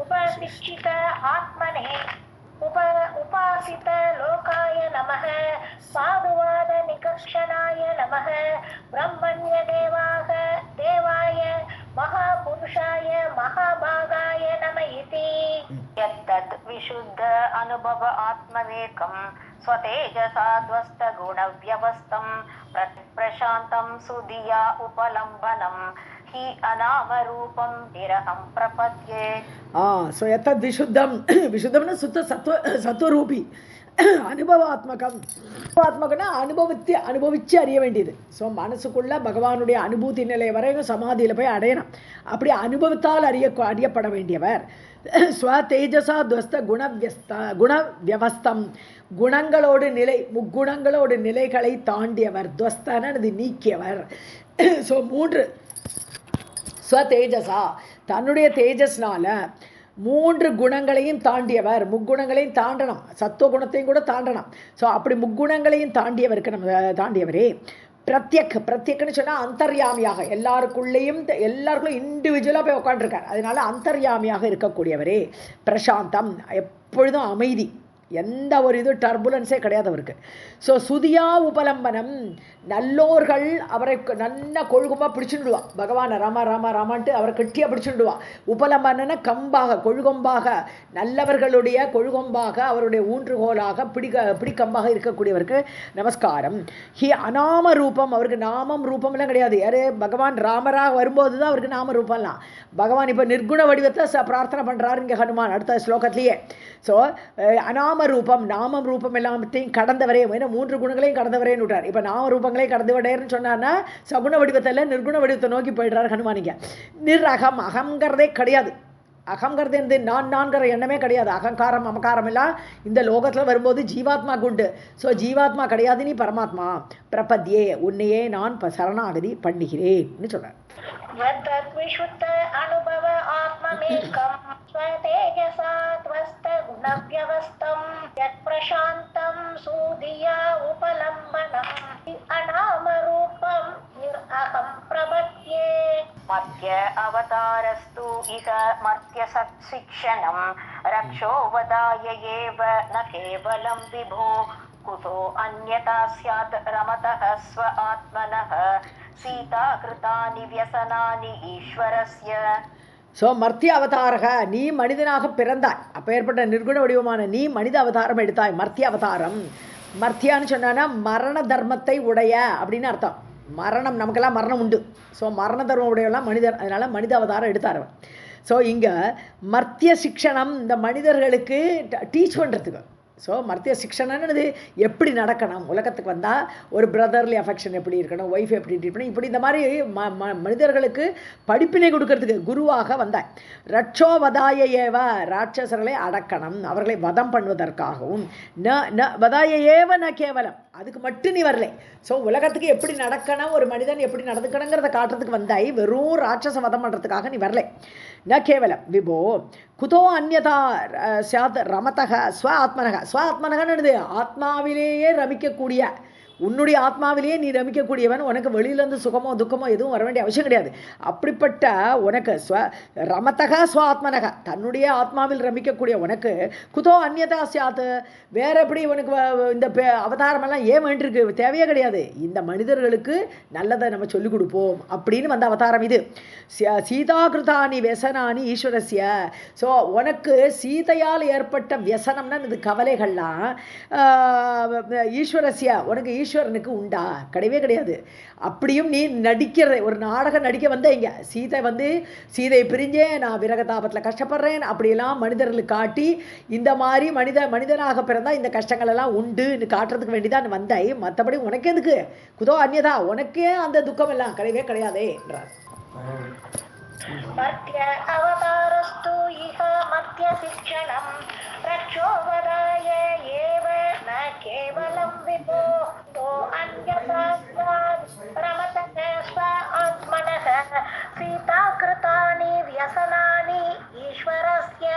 उपशिक्षित आत्मने उपासित लोकाय नमः साधुवाद निकर्षणाय नमः ब्रह्मण्य देवाय महापुरुषाय महाभागाय नम इति. यत्तद् विशुद्ध अनुभव आत्मवेकं स्वतेजसा ध्वस्त गुणव्यवस्थं प्रशान्तं सुधिया उपलम्बनं हि अनामरूपं निरहं प्रपद्ये. ஸோ எத்தத் விசுத்தம், விசுத்தம்னா சுத்த சத்வரூபி, அனுபவாத்மகம். அனுபவாத்மகம்னா அனுபவித்து அறிய வேண்டியது. ஸோ மனசுக்குள்ள பகவானுடைய அனுபூதி நிலை வரைக்கும் சமாதியில் போய் அடையணும். அப்படி அனுபவத்தால் அறியப்பட வேண்டியவர். ஸ்வ தேஜசா துவஸ்த குணவியவஸ்தம், குணங்களோடு நிலை, முக்குணங்களோடு நிலைகளை தாண்டியவர். துவஸ்தனது நீக்கியவர். ஸோ 3 ஸ்வ தேஜசா, தன்னுடைய தேஜஸ்னால 3 குணங்களையும் தாண்டியவர். முக்குணங்களையும் தாண்டணும், சத்துவ குணத்தையும் கூட தாண்டணும். ஸோ அப்படி முக்குணங்களையும் தாண்டியவருக்கு நம்ம தாண்டியவரே. பிரத்யக்னு சொன்னால் அந்தர்யாமியாக எல்லாருக்குள்ளேயும் இண்டிவிஜுவலாக போய் உட்காந்துருக்கார். அதனால அந்தர்யாமியாக இருக்கக்கூடியவரே. பிரசாந்தம், எப்பொழுதும் அமைதி, எந்த ஒரு இது டர்புலன்ஸே கிடையாது அவருக்கு. ஸோ சுதியா உபலம்பனம், நல்லோர்கள் அவரை நல்லா கொழுகும்பாக பிடிச்சுடுவா. பகவான் ராமா ராமா ராமான்ட்டு அவரை கெட்டியாக பிடிச்சுடுவா. உபலம்பன கம்பாக, கொழுகொம்பாக, நல்லவர்களுடைய கொழுகொம்பாக, அவருடைய ஊன்றுகோலாக பிடிக்கம்பாக இருக்கக்கூடியவருக்கு நமஸ்காரம். அநாம ரூபம், அவருக்கு நாமம் ரூபம்லாம் கிடையாது. யார்? பகவான் ராமராக வரும்போது தான் அவருக்கு நாம ரூபம்லாம். பகவான் இப்போ நிர்குண வடிவத்தை பிரார்த்தனை பண்ணுறாரு இங்கே ஹனுமான் அடுத்த ஸ்லோகத்திலேயே. ஸோ அநாம ரூபம், நாமம் ரூபம் எல்லாத்தையும் கடந்தவரே, 3 குணங்களையும் கடந்தவரேன்னு விட்டார். இப்போ நாம ரூபங்களையும் கடந்து விடையர்னு சொன்னார்னா சகுண வடிவத்தில் நிர்குண வடிவத்தை நோக்கி போயிடுறார் ஹனுமானிங்க. நிர்அகம், அகங்கிறதே கிடையாது. அகங்கிறது இந்த நான்கிற எண்ணமே கிடையாது. அகங்காரம் அமகாரம் எல்லாம் இந்த லோகத்தில் வரும்போது ஜீவாத்மாக்கு உண்டு. ஸோ ஜீவாத்மா கிடையாது, நீ பரமாத்மா. பிரபத்யே, உன்னையே நான் சரணாகதி பண்ணுகிறேன்னு சொல்கிறார். यद्विशुद्ध अनुभव आत्ममेकं स्वतेजसा त्वस्त गुणव्यवस्थं यत्प्रशान्तं सूदिया उपलम्बनम् अनामरूपं निरहं प्रपद्ये मध्य अवतारस्तु इह मर्त्यसत्शिक्षणं रक्षो वदाय एव न केवलं विभो कुतो अन्यथा स्यात् रमतः स्व आत्मनः சீதா கிருதானி வியசனானி ஈஸ்வரஸ்ய. ஸோ மர்த்திய அவதாரக, நீ மனிதனாக பிறந்தாய். அப்போ ஏற்பட்ட நிர்குண வடிவமான நீ மனித அவதாரம் எடுத்தாய். மர்த்திய அவதாரம், மர்த்தியான்னு சொன்னான்னா மரண தர்மத்தை உடைய அப்படின்னு அர்த்தம். மரணம், நமக்கெல்லாம் மரணம் உண்டு. ஸோ மரண தர்மம் உடையெல்லாம் மனிதர், அதனால் மனித அவதாரம் எடுத்தார். ஸோ இங்கே மர்த்திய சிக்ஷணம், இந்த மனிதர்களுக்கு டீச் பண்ணுறதுக்கு. ஸோ மர்த்திய சிக்ஷனது எப்படி நடக்கணும், உலகத்துக்கு வந்தால் ஒரு பிரதர்லி அஃபெக்ஷன் எப்படி இருக்கணும், ஒய்ஃப் எப்படி ட்ரீட் பண்ணணும், இப்படி இந்த மாதிரி மனிதர்களுக்கு படிப்பினை கொடுக்கறதுக்கு குருவாக வந்தாய். ரட்சோ வதாய ஏவ, ராட்சசர்களை அடக்கணும், அவர்களை வதம் பண்ணுவதற்காகவும். வதாய ஏவ ந கேவலம், அதுக்கு மட்டும் நீ வரலை. ஸோ உலகத்துக்கு எப்படி நடக்கணும், ஒரு மனிதன் எப்படி நடந்துக்கணுங்கிறத காட்டுறதுக்கு வந்தாய். வெறும் ராட்சச வதம் பண்ணுறதுக்காக நீ வரலை. ந கேவலம் விபோ குதோ அந்யதா சாத் ரமதக ஸ்வ ஆத்மனக. ஸ்வ ஆத்மனகன்னு ஆத்மாவிலேயே ரமிக்கக்கூடிய, உன்னுடைய ஆத்மாவிலேயே நீ ரமிக்கக்கூடியவன். உனக்கு வெளியிலேருந்து சுகமோ துக்கமோ எதுவும் வர வேண்டிய அவசியம் கிடையாது. அப்படிப்பட்ட உனக்கு ரமதக ஸ்வ ஆத்மனக, தன்னுடைய ஆத்மாவில் ரமிக்கக்கூடிய உனக்கு குதோ அந்யதா சாத், வேற எப்படி உனக்கு இந்த அவதாரமெல்லாம் ஏன் வேண்டியிருக்கு, தேவையே கிடையாது. இந்த மனிதர்களுக்கு நல்லதை நம்ம சொல்லிக் கொடுப்போம் அப்படின்னு வந்த அவதாரம் இது. சீதா கிருதானி வியசனானி ஈஸ்வரஸ்ய. ஸோ உனக்கு சீதையால் ஏற்பட்ட வியசனம்னா இது கவலைகள்லாம் ஈஸ்வரஸ்ய, உனக்கு ஈஸ்வரனுக்கு உண்டா? கிடையவே கிடையாது. அப்படியும் நீ நடிக்கிற ஒரு நாடகம் நடிக்க வந்த இங்கே சீதை பிரிஞ்சே நான் விரகதாபத்தில் கஷ்டப்படுறேன் அப்படியெல்லாம் மனிதர்களுக்கு காட்டி இந்த மாதிரி மனிதனாக பிறந்தால் இந்த கஷ்டங்கள் எல்லாம் உண்டுன்னு காட்டுறதுக்கு வேண்டிதான் வந்தாய். மற்றபடி உனக்கு எதுக்கு? குதோ அந்நியதா, உனக்கே அந்த துக்கம் எல்லாம் கிடையவே கிடையாதே என்றார். மத்ய அவதாரஸ்து இஹ மத்ய சிக்ஷணம் ரட்சோ வதாய ஏவ ந கேவலம் விபோ தோ அன்யதா ரமதக ஸ்வ ஆத்மனஹ சீதா கிருதானி வியசனானி ஈஸ்வரஸ்ய.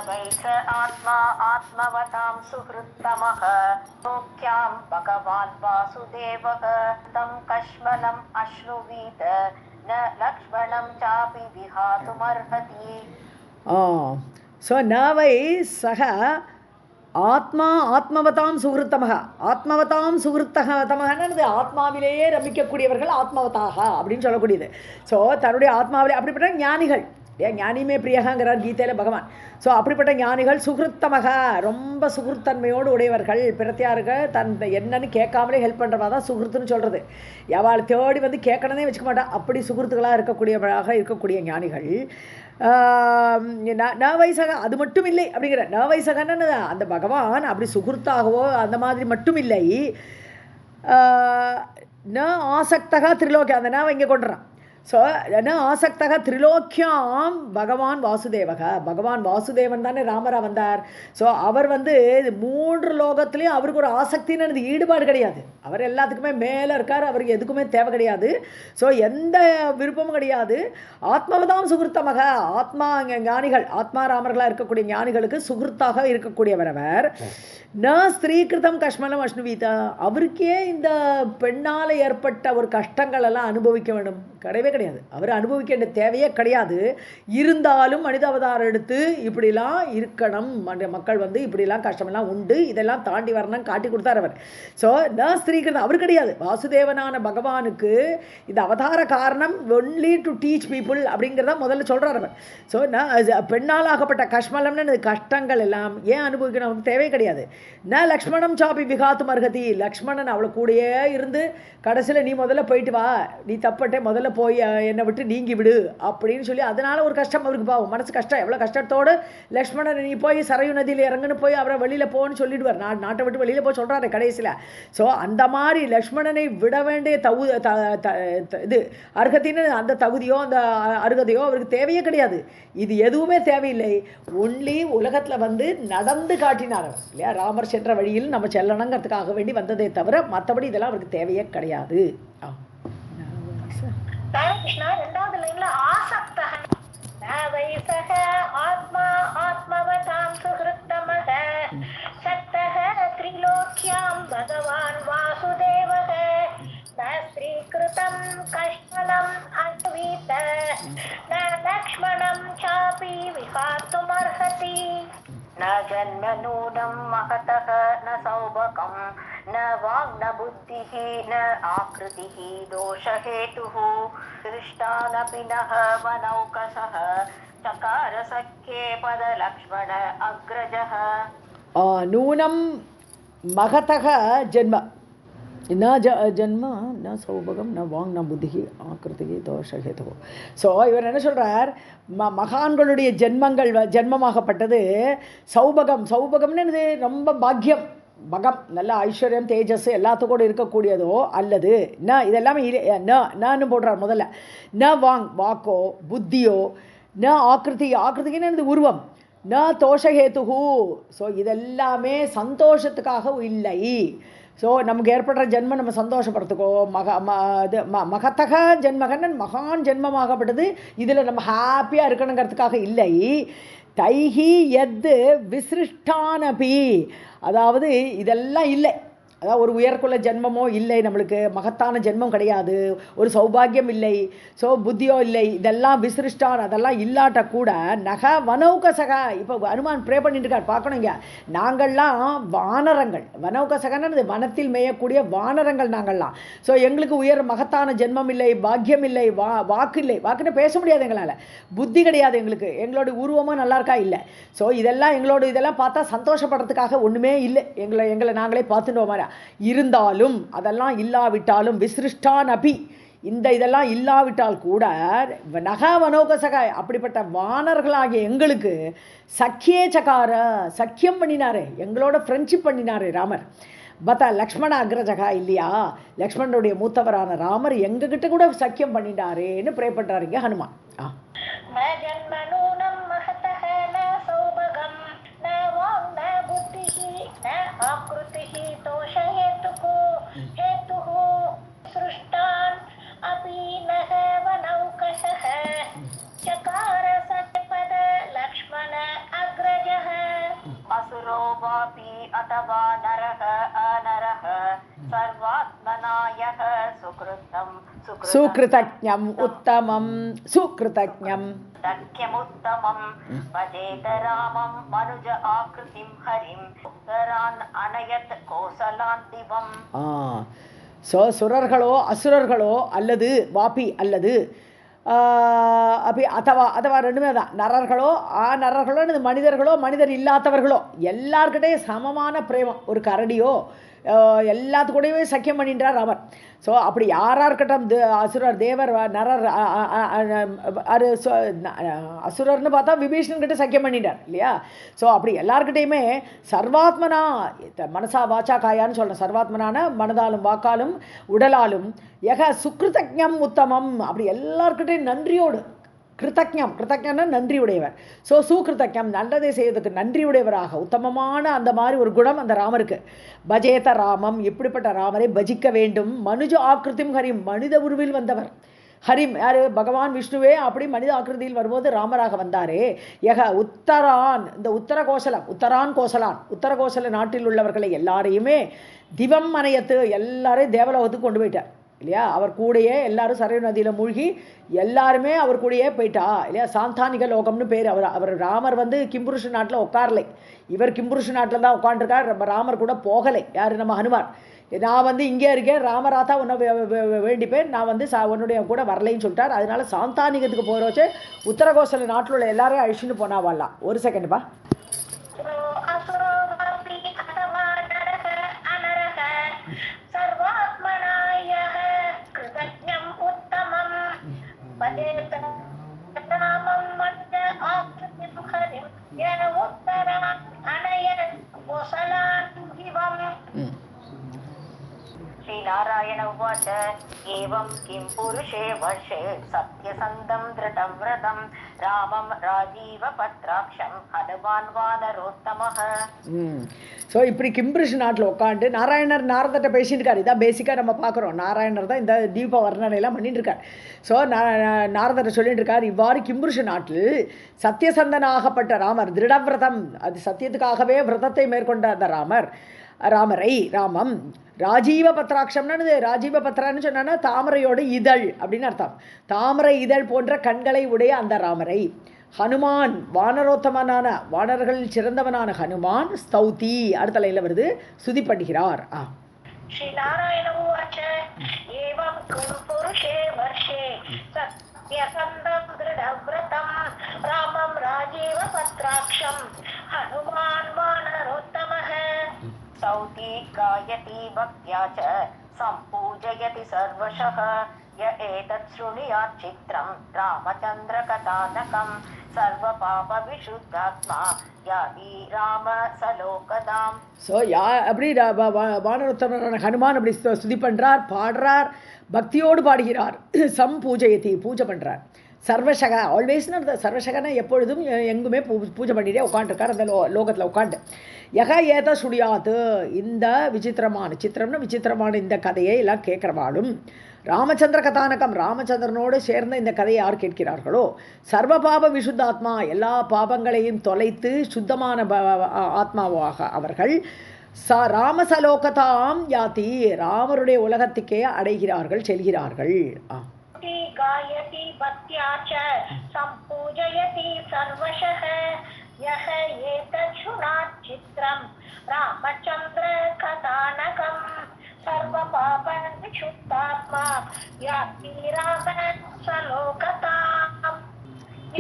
வைச ஆத்மா ஆத்மவதாம் சுஹ்ருத்தமஹ லோக்யாம் பகவான் வாசுதேவஹ தம் கஷ்மலம் அஸ்னுவீத ந லக்ஷ்மணம் சாபி விஹாதுமர்ஹதி. ஸோ நவை சக ஆத்மா ஆத்மவதாம் சுகிருத்தமக. ஆத்மவதாம் சுகிருத்தமகன்னு ஆத்மாவிலேயே ரமிக்கக்கூடியவர்கள் ஆத்மவதாக அப்படின்னு சொல்லக்கூடியது. ஸோ தன்னுடைய ஆத்மாவிலே அப்படிப்பட்ட ஞானிகள், ஞானியுமே பிரியகாங்கிறார் கீதையில் பகவான். ஸோ அப்படிப்பட்ட ஞானிகள் சுகிருத்தமக, ரொம்ப சுகிருத்தன்மையோடு உடையவர்கள். பிரத்தியாருக்கு தன் என்னன்னு கேட்காமலே ஹெல்ப் பண்ணுறவா தான் சுகிருத்துன்னு சொல்கிறது. அவள் தேடி கேட்கணுன்னே வச்சுக்க மாட்டா, அப்படி சுகிருத்துக்களாக இருக்கக்கூடிய ஞானிகள். நவைசக அது மட்டும் இல்லை அப்படிங்கிற நவைசகன்னு அந்த பகவான் அப்படி சுகிருத்தாகவோ அந்த மாதிரி மட்டும் இல்லை. ந ஆசக்தகா திரிலோகி, அந்த நாவை இங்கே கொண்டுறான். ஸோ ஏன்னா ஆசக்தக திரிலோக்கியாம் பகவான் வாசுதேவக, பகவான் வாசுதேவன் தானே ராமரா வந்தார். ஸோ அவர் வந்து 3 லோகத்துலேயும் அவருக்கு ஒரு ஆசக்தின்னு ஈடுபாடு கிடையாது. அவர் எல்லாத்துக்குமே மேலே இருக்கார், அவருக்கு எதுக்குமே தேவை கிடையாது. ஸோ எந்த விருப்பமும் கிடையாது. ஆத்மவதாம் சுகிருத்தமக, ஆத்மா ஞானிகள் ஆத்மாராமர்களாக இருக்கக்கூடிய ஞானிகளுக்கு சுகிருத்தாக இருக்கக்கூடியவர் அவர். ந ஸ்திரீகிருதம் கஷ்மலம் அஷ்ணுவீதா, அவருக்கே இந்த பெண்ணால் ஏற்பட்ட ஒரு கஷ்டங்கள் எல்லாம் அனுபவிக்க வேண்டும் கிடையவே கிடையாது. அவர் அனுபவிக்க வேண்டிய தேவையே கிடையாது. இருந்தாலும் மனித அவதாரம் எடுத்து இப்படிலாம் இருக்கணும், மக்கள் வந்து இப்படிலாம் கஷ்டமெல்லாம் உண்டு, இதெல்லாம் தாண்டி வரணும் காட்டி கொடுத்தார் அவர். ஸோ ந ஸ்திரீகிருதம் அவர் கிடையாது. வாசுதேவனான பகவானுக்கு இந்த அவதார காரணம் ஒன்லி டு டீச் பீப்புள் அப்படிங்கிறத முதல்ல சொல்கிறார் அவர். ஸோ பெண்ணால் ஆகப்பட்ட கஷ்மலம்னு கஷ்டங்கள் எல்லாம் ஏன் அனுபவிக்கணும், அவருக்கு தேவை கிடையாது. ந லக்ஷ்மணம் சாப்பி விகாத்து மர்ஹதி, லக்ஷ்மணன் அவளை கூடயே இருந்து கடைசியில் நீ முதல்ல போயிட்டு வா, நீ தப்பட்டே முதல்ல போய் என்னை விட்டு நீங்கி விடு அப்படின்னு சொல்லி அதனால் ஒரு கஷ்டம் அவருக்கு பாவம், மனசு கஷ்டம். எவ்வளோ கஷ்டத்தோடு லக்ஷ்மணன் நீ போய் சரையு நதியில் இறங்குன்னு போய் அவரை வெளியில் போன்னு சொல்லிடுவார், நாட்டை விட்டு வெளியில் போய் சொல்கிறாரு கடைசியில். ஸோ அந்த மாதிரி லக்ஷ்மணனை விட வேண்டிய இது அர்ஹத்தின்னு அந்த தகுதியோ அந்த அருகதையோ அவருக்கு தேவையே கிடையாது. இது எதுவுமே தேவையில்லை. ஒன்லி உலகத்தில் வந்து நடந்து காட்டினார் அவர் இல்லையா. ராமர் சென்ற வழியில் நம்ம செல்லணுங்கிறதுக்காக வேண்டி வந்ததே தவிர மற்றபடி இதெல்லாம் அவருக்கு தேவையே கிடையாது. கிருஷ்ணா 2வது லைன்ல ஆசக்தஹ வைசக ஆத்மா ஆத்மவதாம் சுகிருத்தமஹ சக்தஹ த்ரிலோக்யாம் பகவான் வாசுதேவஹ ஸ்ரீகிருதம் கஷ்மலம் அன்வீத ந லக்ஷ்மணம் சாபி விகாத்துமர்ஹதி न जन्म नूनं महतः न सौभगं न वाङ् न बुद्धिः न आकृतिः दोषहेतुः दृष्टानपि नः वनौकसः चकार सख्ये पदलक्ष्मण अग्रजः नूनं महतः जन्म न ஜன்ம ந சௌபகம் ந வாங் ந புத்தி ஆக்கிருதி தோஷஹேது. ஸோ இவர் என்ன சொல்கிறார், மகான்களுடைய ஜென்மமாகப்பட்டது சௌபகம். சௌபகம்னு ரொம்ப பாக்கியம், பகம் நல்ல ஐஸ்வர்யம் தேஜஸ் எல்லாத்துக்கூட இருக்கக்கூடியதோ அல்லது ந இதெல்லாமே நன்னு போடுறார் முதல்ல. ந வாங் வாக்கோ புத்தியோ, ந ஆக்கிருதின்னு உருவம், ந தோஷஹேதுஹு. ஸோ இதெல்லாமே சந்தோஷத்துக்காக இல்லை. ஸோ நமக்கு ஏற்படுற ஜென்மம் நம்ம சந்தோஷப்படுறதுக்கோ மகத்தக ஜென்மகன் மகான் ஜென்மமாகப்பட்டது இதில் நம்ம ஹாப்பியாக இருக்கணுங்கிறதுக்காக இல்லை. தைஹி எத்து விசிருஷ்டானபி, அதாவது இதெல்லாம் இல்லை. அதாவது ஒரு உயர்குல ஜென்மமோ இல்லை, நம்மளுக்கு மகத்தான ஜென்மம் கிடையாது, ஒரு சௌபாகியம் இல்லை, ஸோ புத்தியோ இல்லை, இதெல்லாம் விசிருஷ்டான் அதெல்லாம் இல்லாட்ட கூட நக வனௌகசக. இப்போ அனுமான் ப்ரே பண்ணிட்டு இருக்கார் பார்க்கணும். இங்கே நாங்கள்லாம் வானரங்கள், வனௌகசகன்னு வனத்தில் மேயக்கூடிய வானரங்கள் நாங்கள்லாம். ஸோ எங்களுக்கு மகத்தான ஜென்மம் இல்லை, பாக்கியம் இல்லை, வாக்கு இல்லை, வாக்குன்னு பேச முடியாது எங்களால், புத்தி கிடையாது எங்களுக்கு, எங்களோட உருவமாக நல்லா இருக்கா இல்லை. ஸோ இதெல்லாம் பார்த்தா சந்தோஷப்படுறதுக்காக ஒன்றுமே இல்லை, எங்களை நாங்களே பார்த்துட்டு மாதிரி. இருந்தாலும் அதெல்லாம் இல்லாவிட்டாலும் விசிருஷ்டான் அபி, இதெல்லாம் இல்லாவிட்டால் கூட நக வனோகசக அப்படிப்பட்ட வானர்களாகிய எங்களுக்கு சக்கியே சகார சக்கியம் பண்ணினாரு, எங்களோட ஃப்ரெண்ட்ஷிப் பண்ணினாரு ராமர். பத்தா லக்ஷ்மண அக்ரஜகா இல்லையா, லக்ஷ்மணனுடைய மூத்தவரான ராமர் எங்ககிட்ட கூட சக்கியம் பண்ணிட்டாருன்னு ப்ரே பண்ணுறாருங்க ஹனுமான். अथवा नरः अनरः सर्वात्मनायः सुकृतं सुकृतज्ञम् उत्तमं सुकृतज्ञं तक्यमुत्तमं भजेत रामं मनुज आकृतिं हरिं उत्तरान् अनयत् கோசலான் திவம். ஸோ சுரர்களோ அசுரர்களோ அல்லது வாபி அல்லது அப்படி அதவா ரெண்டுமே தான். நரர்களோ நரர்களோ மனிதர்களோ மனிதர் இல்லாதவர்களோ எல்லார்கிட்டையும் சமமான பிரேமம். ஒரு கரடியோ எல்லாத்துக்கூடவே சக்கியம் பண்ணின்றார் ராமர். ஸோ அப்படி யாராக இருக்கட்டும், அசுரர், தேவர், நரர், அசுரர்னு பார்த்தா விபீஷணன்கிட்ட சக்கியம் பண்ணிட்டார் இல்லையா? ஸோ அப்படி எல்லாருக்கிட்டையுமே சர்வாத்மனா, மனசா வாச்சா காயான்னு சொல்லணும், சர்வாத்மனான மனதாலும் வாக்காலும் உடலாலும் சுக்ருதஜம் உத்தமம், அப்படி எல்லாருக்கிட்டையும் நன்றியோடு, கிருத்தஜம்னா நன்றி உடையவர். ஸோ சுகிருத்தஜம், நல்லதை செய்வதற்கு நன்றி உடையவராக உத்தமமான அந்த மாதிரி ஒரு குணம் அந்த ராமருக்கு. பஜேத ராமம், இப்படிப்பட்ட ராமரை பஜிக்க வேண்டும். மனுஜ ஆக்கிருத்திம் ஹரிம், மனித உருவில் வந்தவர். ஹரிம் யார்? பகவான் விஷ்ணுவே அப்படி மனித ஆக்கிருதியில் வரும்போது ராமராக வந்தாரே. உத்தரான், இந்த உத்தர கோசல நாட்டில் உள்ளவர்களை எல்லாரையுமே திவம் மனையத்து, எல்லாரையும் தேவலோகத்துக்கு கொண்டு போயிட்டார் இல்லையா? அவர் கூடயே எல்லாரும் சரையு நதியில் மூழ்கி எல்லாருமே அவர் கூடயே போயிட்டா இல்லையா? சாந்தானிக லோகம்னு பேர். அவர் ராமர் கிம்புருஷ நாட்டில் உட்காரலை, இவர் கிம்புருஷ நாட்டில் தான் உட்காந்துருக்கார். ராமர் கூட போகலை. யார்? நம்ம ஹனுமான். நான் இங்கே இருக்கேன், ராமராத்தா உன்னை வேண்டிப்பேன், நான் உன்னுடைய கூட வரலைன்னு சொல்லிட்டார். அதனால சாந்தானிகத்துக்கு போகிற வச்சு உத்தரகோசல நாட்டில் உள்ள எல்லாரையும் அழிச்சுன்னு போனா வரலாம். ஒரு செகண்ட்பா. श्रीनारायण उवाच एवं किं पुरुषे वर्षे सत्यसन्धं दृढं व्रतं रामं राजीवपत्राक्षं हनुमान् वानरोत्तमः. ஸோ இப்படி கிம்புருஷ நாட்டில் உட்காந்து நாராயணர் நாரதட்ட பேசிட்டு இருக்கார். இதான் பேசிக்காக நம்ம பார்க்குறோம். நாராயணர் தான் இந்த தீப வர்ணனையெல்லாம் பண்ணிட்டு இருக்கார். ஸோ நாரதரை சொல்லிட்டு இருக்கார், இவ்வாறு கிம்புருஷ நாட்டில் சத்தியசந்தனாகப்பட்ட ராமர், திருடவிரதம், அது சத்தியத்துக்காகவே விரதத்தை மேற்கொண்ட அந்த ராமம் ராஜீவ பத்ராட்சம்னு, ராஜீவ பத்ரான்னு சொன்னா தாமரையோட இதழ் அப்படின்னு அர்த்தம். தாமரை இதழ் போன்ற கண்களை உடைய அந்த ராமரை ஹனுமான், வானரோத்தமனான, வானர்களில் சிறந்தவனான ஹனுமான் ஸ்தௌதி, அடுத்த லைன்ல வருது, சுதி பண்ணுகிறார். ஸ்ரீ நாராயண உவாச்ச ஏவம் புருஷே வர்ஷே சத்யசந்தம் திருடவ்ரதம் ராமம் ராஜீவ பத்ராட்சம் ஹனுமான் வானரோத்தமः. சௌதி காயதி பக்த்யா ச சம்பூஜயதி சர்வஷः ய ஏதத் ஸ்ருணுயாத் சித்ரம் ராமச்சந்திர கதானகம் சர்வ பாப விசுத்தாத்மா யாதி ராம சலோகதாம். ஸோ அப்படி வானரோத்தமனான ஹனுமான் அப்படி ஸ்துதி பண்ணுறார், பாடுறார், பக்தியோடு பாடுகிறார். சம்பூஜயதி, பூஜை பண்ணுறார். சர்வசக, ஆல்வேஸ்னு அந்த சர்வசகனை எப்பொழுதும் எங்குமே பூஜை பண்ணிகிட்டே உட்காந்துருக்கார் அந்த லோகத்தில் உட்காந்து. ஏத சுடியாத்து, இந்த விசித்திரமான இந்த கதையை எல்லாம் கேட்குறவாளும் ராமச்சந்திர கதானகம், ராமச்சந்திரனோடு சேர்ந்த இந்த கதையை யார் கேட்கிறார்களோ சர்வபாப விசுத்தாத்மா, எல்லா பாபங்களையும் தொலைத்து சுத்தமான ஆத்மாவாக அவர்கள் ராமசலோகதாம் யாதி, ராமருடைய உலகத்துக்கே அடைகிறார்கள், செல்கிறார்கள். गायति भक्त्या च सम्पूजयति सर्वशः यः एतत् शृणात् चित्रं रामचन्द्र कथानकं सर्वपापविक्षुब्धात्मा याति रामः सलोकताम्.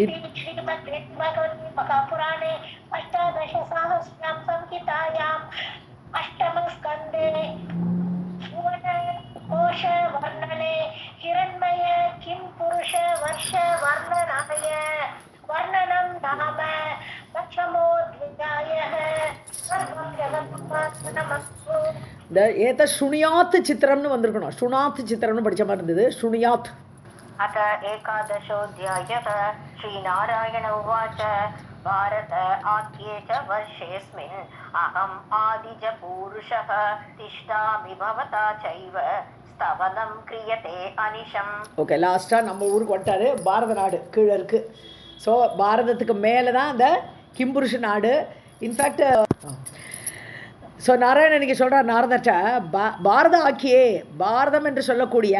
इति श्रीमद्भगवद्गीतापुराणे अष्टादशसहस्रां संहितायाम् अष्टमस्कन्धे कोश वर्णने हिरण्मय किं पुरुष वर्ष वर्णनाय वर्णनं नाम दक्षमोऽध्यायः सर्वं जगन्नाथनमस्तु. இந்த ஏத சுனியாத் சித்திரம்னு வந்திருக்கணும், சுனாத் சித்திரம்னு படித்த மாதிரி இருந்தது, சுனியாத். अथ एकादशोऽध्यायः. श्रीनारायण उवाच भारत आद्ये च वर्षेऽस्मिन् अहम् आदिजपूरुषः तिष्ठामि भवता चैव स्तवनं क्रियते अनिशम्. ஓகே, லாஸ்ட்டாக நம்ம ஊருக்கு வந்துட்டாரு. பாரத நாடு கீழே இருக்குது. ஸோ பாரதத்துக்கு மேலே தான் அந்த கிம்புருஷ நாடு. இன்ஃபேக்ட் ஸோ நாராயணன் இன்றைக்கி சொல்கிறார் நாரதர்கிட்ட, பாரத ஆக்கியே, பாரதம் என்று சொல்லக்கூடிய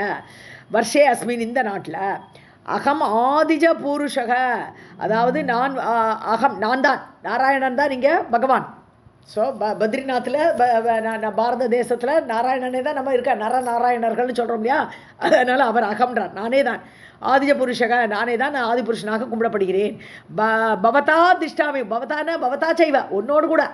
வர்ஷே அஸ்மின், இந்த நாட்டில் அகம் ஆதிஜ பூருஷக, அதாவது நான் தான் நாராயணன் தான் நீங்கள் பகவான். ஸோ பத்ரிநாத்தில் பாரத தேசத்தில் நாராயணனே தான் நம்ம இருக்க, நரநாராயணர்கள்னு சொல்கிறோம் இல்லையா? அதனால் அவர் அகம்ன்றார், நானே தான் ஆதிஜ புருஷக நானே தான் நான் ஆதி புருஷனாக கும்பிடப்படுகிறேன். பவதா திஷ்டாமி பவதான பவதா செய்வ உன்னோடு கூட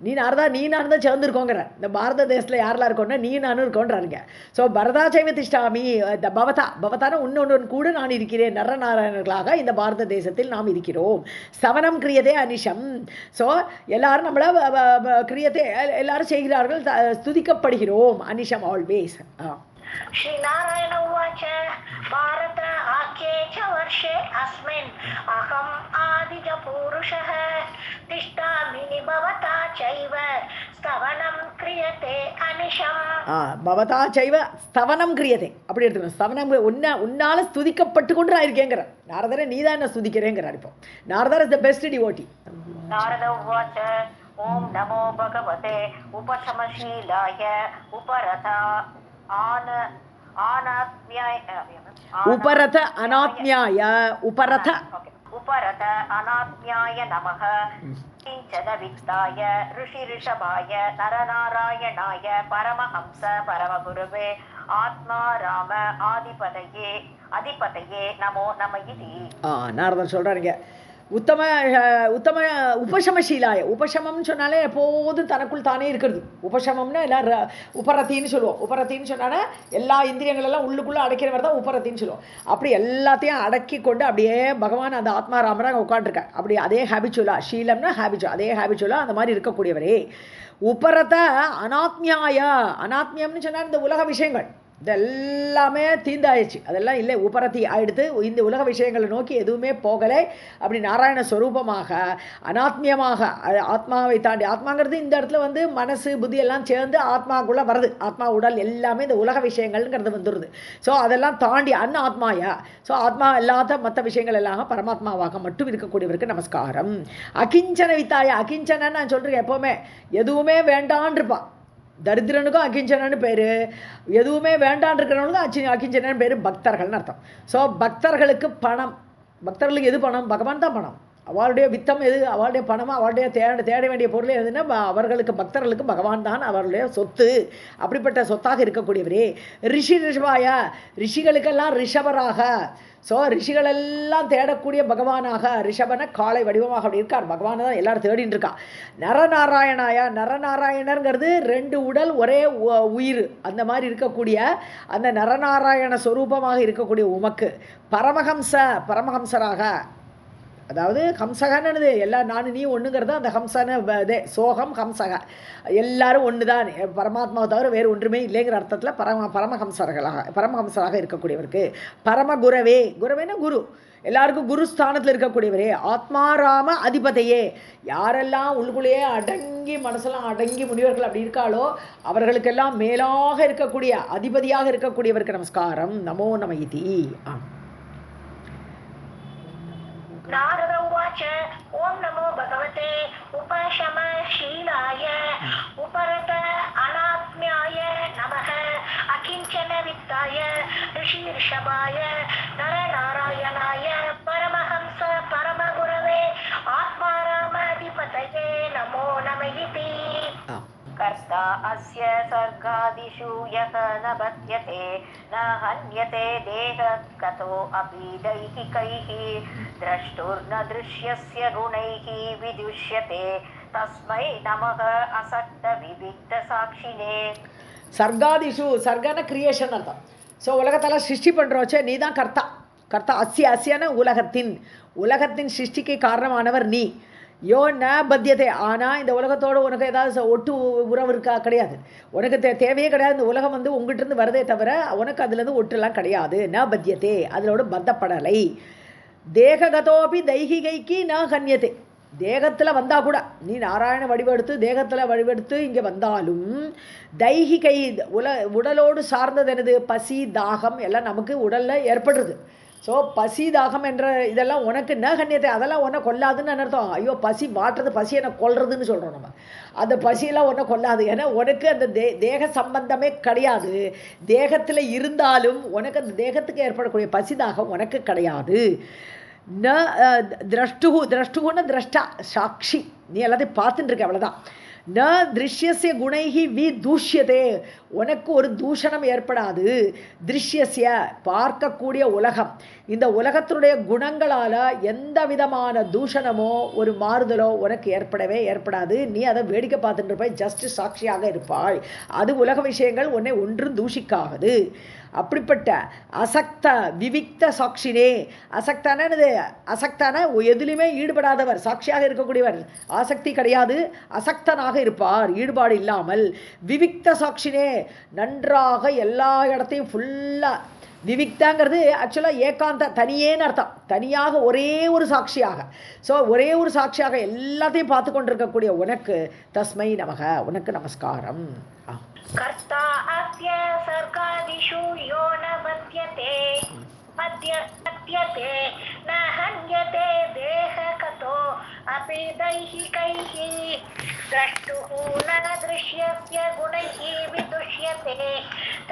நீ நானும் தான் சேர்ந்துருக்கோங்கிற. இந்த பாரத தேசத்தில் யாரெல்லாம் இருக்கோன்னா நீ நானும் இருக்கோன்றாருங்க. ஸோ பரதா சைவ திஷ்டாமி இந்த பவதான இன்னொன்று கூட நான் இருக்கிறேன். நரநாராயணர்களாக இந்த பாரத தேசத்தில் நாம் இருக்கிறோம். சவனம் கிரியதே அனிஷம். ஸோ எல்லாரும் நம்மளை கிரியத்தை எல்லாரும் செய்கிறார்கள், ஸ்துதிக்கப்படுகிறோம். அனிஷம் ஆல்வேஸ். श्रीनारायण उवाच भारत आख्ये च वर्षे अस्मिन् अहम् आदिजपूरुषः तिष्ठामि भवता चैव स्तवनं क्रियते अनिशम्. பவதா சைவ ஸ்தவனம் கிரியதே அப்படி எடுத்துக்கணும். ஸ்தவனம் உன்னால ஸ்துதிக்கப்பட்டு கொண்டு இருக்கேங்கிற. நாரதரை நீ தான் என்ன ஸ்துதிக்கிறேங்கிறார். இப்போ நாரதர் is the best devotee. Narada उवाच ओम नमो भगवते उपशमशीलाय उपरथा उपरथ अनात्म्याय उपरथ अनात्म्याय नमः. किंचन वित्ताय ऋषिऋषभाय नरनारायणाय परमहंस परमगुरुवे आत्मा राम अधिपतये नमो नमः इति. நாரதர் சொல்றாருங்க, உத்தம உபசமசீலாய. உபசமம்னு சொன்னாலே எப்போதும் தனக்குள் தானே இருக்கிறது. உபசமம்னா எல்லாம் உபரத்தின்னு சொல்லுவோம். உபரத்தின்னு சொன்னாலே எல்லா இந்திரியங்களெல்லாம் உள்ளுக்குள்ளே அடைக்கிறவர் தான் உபரத்தின்னு சொல்லுவோம். அப்படி எல்லாத்தையும் அடக்கி கொண்டு அப்படியே பகவான் அந்த ஆத்மாராமராக உட்காந்துருக்கார். அப்படி அதே ஹேபிச்சுவலா, ஷீலம்னா ஹேபிச்சுவல், அதே ஹேபிச்சுவலா அந்த மாதிரி இருக்கக்கூடியவரே. உபரத அனாத்மியாய. அனாத்மியம்னு சொன்னால் இந்த உலக விஷயங்கள் இதெல்லாமே தீந்தாயிடுச்சு, அதெல்லாம் இல்லை, உபரத்தி ஆயிடுத்து. இந்த உலக விஷயங்களை நோக்கி எதுவுமே போகலை. அப்படி நாராயண ஸ்வரூபமாக அனாத்மியமாக ஆத்மாவை தாண்டி, ஆத்மாங்கிறது இந்த இடத்துல வந்து மனசு புத்தி எல்லாம் சேர்ந்து ஆத்மாக்குள்ளே வருது. ஆத்மா உடல் எல்லாமே இந்த உலக விஷயங்கள்ங்கிறது வந்துடுது. ஸோ அதெல்லாம் தாண்டி ஆத்மாயா. ஸோ ஆத்மா இல்லாத மற்ற விஷயங்கள் எல்லாம் பரமாத்மாவாக மட்டும் இருக்கக்கூடியவருக்கு நமஸ்காரம். அகிஞ்சன வித்தாய. அகிஞ்சனன்னு நான் சொல்கிறேன், எப்போவுமே எதுவுமே வேண்டான் இருப்பான். தரித்திரனுக்கும் அகிஞ்சனன்னு பேர், எதுவுமே வேண்டான் இருக்கிறவனுக்கும் அகிஞ்சனன்னு பேர். பக்தர்கள்னு அர்த்தம். ஸோ பக்தர்களுக்கு பணம், பக்தர்களுக்கு எது பணம்? பகவான் தான் பணம். அவருடைய வித்தம் எது? அவருடைய பணம், அவருடைய தேட வேண்டிய பொருள் எதுன்னா அவர்களுக்கு பக்தர்களுக்கு பகவான் தான் அவருடைய சொத்து. அப்படிப்பட்ட சொத்தாக இருக்கக்கூடியவரே. ரிஷபாய. ரிஷிகளுக்கெல்லாம் ரிஷபராக. ஸோ ரிஷிகளெல்லாம் தேடக்கூடிய பகவானாக, ரிஷபன காளை வடிவமாக அப்படி இருக்கார். பகவானை தான் எல்லாரும் தேடின்னு இருக்கா. நரநாராயணாயா. நரநாராயணங்கிறது 2 உடல் ஒரே உயிர், அந்த மாதிரி இருக்கக்கூடிய அந்த நரநாராயண ஸ்வரூபமாக இருக்கக்கூடிய உமக்கு பரமஹம்சராக. அதாவது ஹம்சகன்னு எல்லாம் நான் நீ ஒன்றுங்கிறது அந்த ஹம்சன இதே சோகம் ஹம்சக எல்லாரும் ஒன்று தான், பரமாத்மாவை தவிர வேறு ஒன்றுமே இல்லைங்கிற அர்த்தத்தில் பரமஹம்சராக இருக்கக்கூடியவருக்கு. பரமகுரவே. குரவேனா குரு, எல்லாருக்கும் குருஸ்தானத்தில் இருக்கக்கூடியவரே. ஆத்மாராம அதிபதையே. யாரெல்லாம் உள்ளுக்குள்ளேயே அடங்கி மனசெல்லாம் அடங்கி முனிவர்கள் அப்படி இருக்காளோ அவர்களுக்கெல்லாம் மேலாக இருக்கக்கூடிய அதிபதியாக இருக்கக்கூடியவருக்கு நமஸ்காரம். நமோ நம இதி. नारद उवाच ओम नमो भगवते उपशमशीलाय उपरत अनात्म्याय नमः. अकिंचन वित्ताय ऋषिर्षभाय नरनारायणाय परमहंस परमगुरवे आत्मारामाधिपतये नमो नमः इति. कर्ता अस्य सर्गादिषु यः न बध्यते न हन्यते देहगतो अपि दैहिकैः द्रष्टुर्न दृश्यस्य गुणैः विदुष्यते तस्मै नमः असक्त विविक्त साक्षिणे. சர்காதிஷு. சர்கான கிரியேஷன் அர்த்தம். ஸோ உலகத்தெல்லாம் சிருஷ்டி பண்ணுறோச்சே நீ தான் கர்த்தா. கர்த்தா அசியான உலகத்தின் சிருஷ்டிக்கு காரணமானவர் நீ. யோ ந பத்தியத்தை. ஆனால் இந்த உலகத்தோடு உனக்கு ஏதாவது ஒட்டு உறவு இருக்கா? கிடையாது. உனக்கு தேவையே கிடையாது. இந்த உலகம் வந்து உங்கள்கிட்ட வருதே தவிர உனக்கு அதுலேருந்து ஒட்டுலாம் கிடையாது. ந பத்தியத்தை, அதிலோட பத்தப்படலை. தேககதோபி தைகிகைக்கு ந கன்யத்தை. தேகத்தில் வந்தால் கூட நீ நாராயண தேகத்தில் வடிவெடுத்து இங்கே வந்தாலும் தைகிகை உடலோடு சார்ந்தது என்னது? பசி தாகம் எல்லாம் நமக்கு உடலில் ஏற்படுறது. ஸோ பசி தாகம் என்ற இதெல்லாம் உனக்கு ந கண்ணியத்தை, அதெல்லாம் ஒன்றை கொல்லாதுன்னு அர்த்தம். ஐயோ பசி வாட்டுறது, பசி என்னை கொல்றதுன்னு சொல்கிறோம் நம்ம. அந்த பசியெல்லாம் ஒன்றை கொல்லாது. ஏன்னா உனக்கு அந்த தேக சம்பந்தமே கிடையாது. தேகத்தில் இருந்தாலும் உனக்கு அந்த தேகத்துக்கு ஏற்படக்கூடிய பசி தாகம் உனக்கு கிடையாது. ந திரஷ்டுகுன்னு திரஷ்டா சாட்சி, நீ எல்லாத்தையும் பார்த்துட்டு இருக்க, அவ்வளோதான். ந திருஷ்யஸ்ய குணைஹி விதூஷ்யதே, உனக்கு ஒரு தூஷணம் ஏற்படாது. திருஷ்யஸ்ய பார்க்கக்கூடிய உலகம், இந்த உலகத்தினுடைய குணங்களால் எந்த விதமான தூஷணமோ ஒரு மாறுதலோ உனக்கு ஏற்படாது. நீ அதை வேடிக்கை பார்த்துட்டு இருப்பாய், ஜஸ்ட் சாட்சியாக இருப்பாய். அது உலக விஷயங்கள் உன்னை ஒன்றும் தூஷிக்காது. அப்படிப்பட்ட அசக்த விவிக்த சாட்சினே, அசக்தானது அசக்தான எதிலுமே ஈடுபடாதவர், சாட்சியாக இருக்கக்கூடியவர், ஆசக்தி கிடையாது, அசக்தனாக இருப்பார், ஈடுபாடு இல்லாமல். விவிக்த சாட்சினே, நன்றாக எல்லா இடத்தையும் ஃபுல்லாக, விவிக்தாங்கிறது ஆக்சுவலாக ஏகாந்த தனியேன்னு அர்த்தம், தனியாக ஒரே ஒரு சாட்சியாக. ஸோ ஒரே ஒரு சாட்சியாக எல்லாத்தையும் பார்த்து கொண்டிருக்கக்கூடிய உனக்கு தஸ்மை நமக, உனக்கு நமஸ்காரம். कर्ता अस्य सर्गादिषु यो न बध्यते न हन्यते देहकतो अपि दैहिकैः द्रष्टुः न दृश्यस्य गुणैः विदुष्यते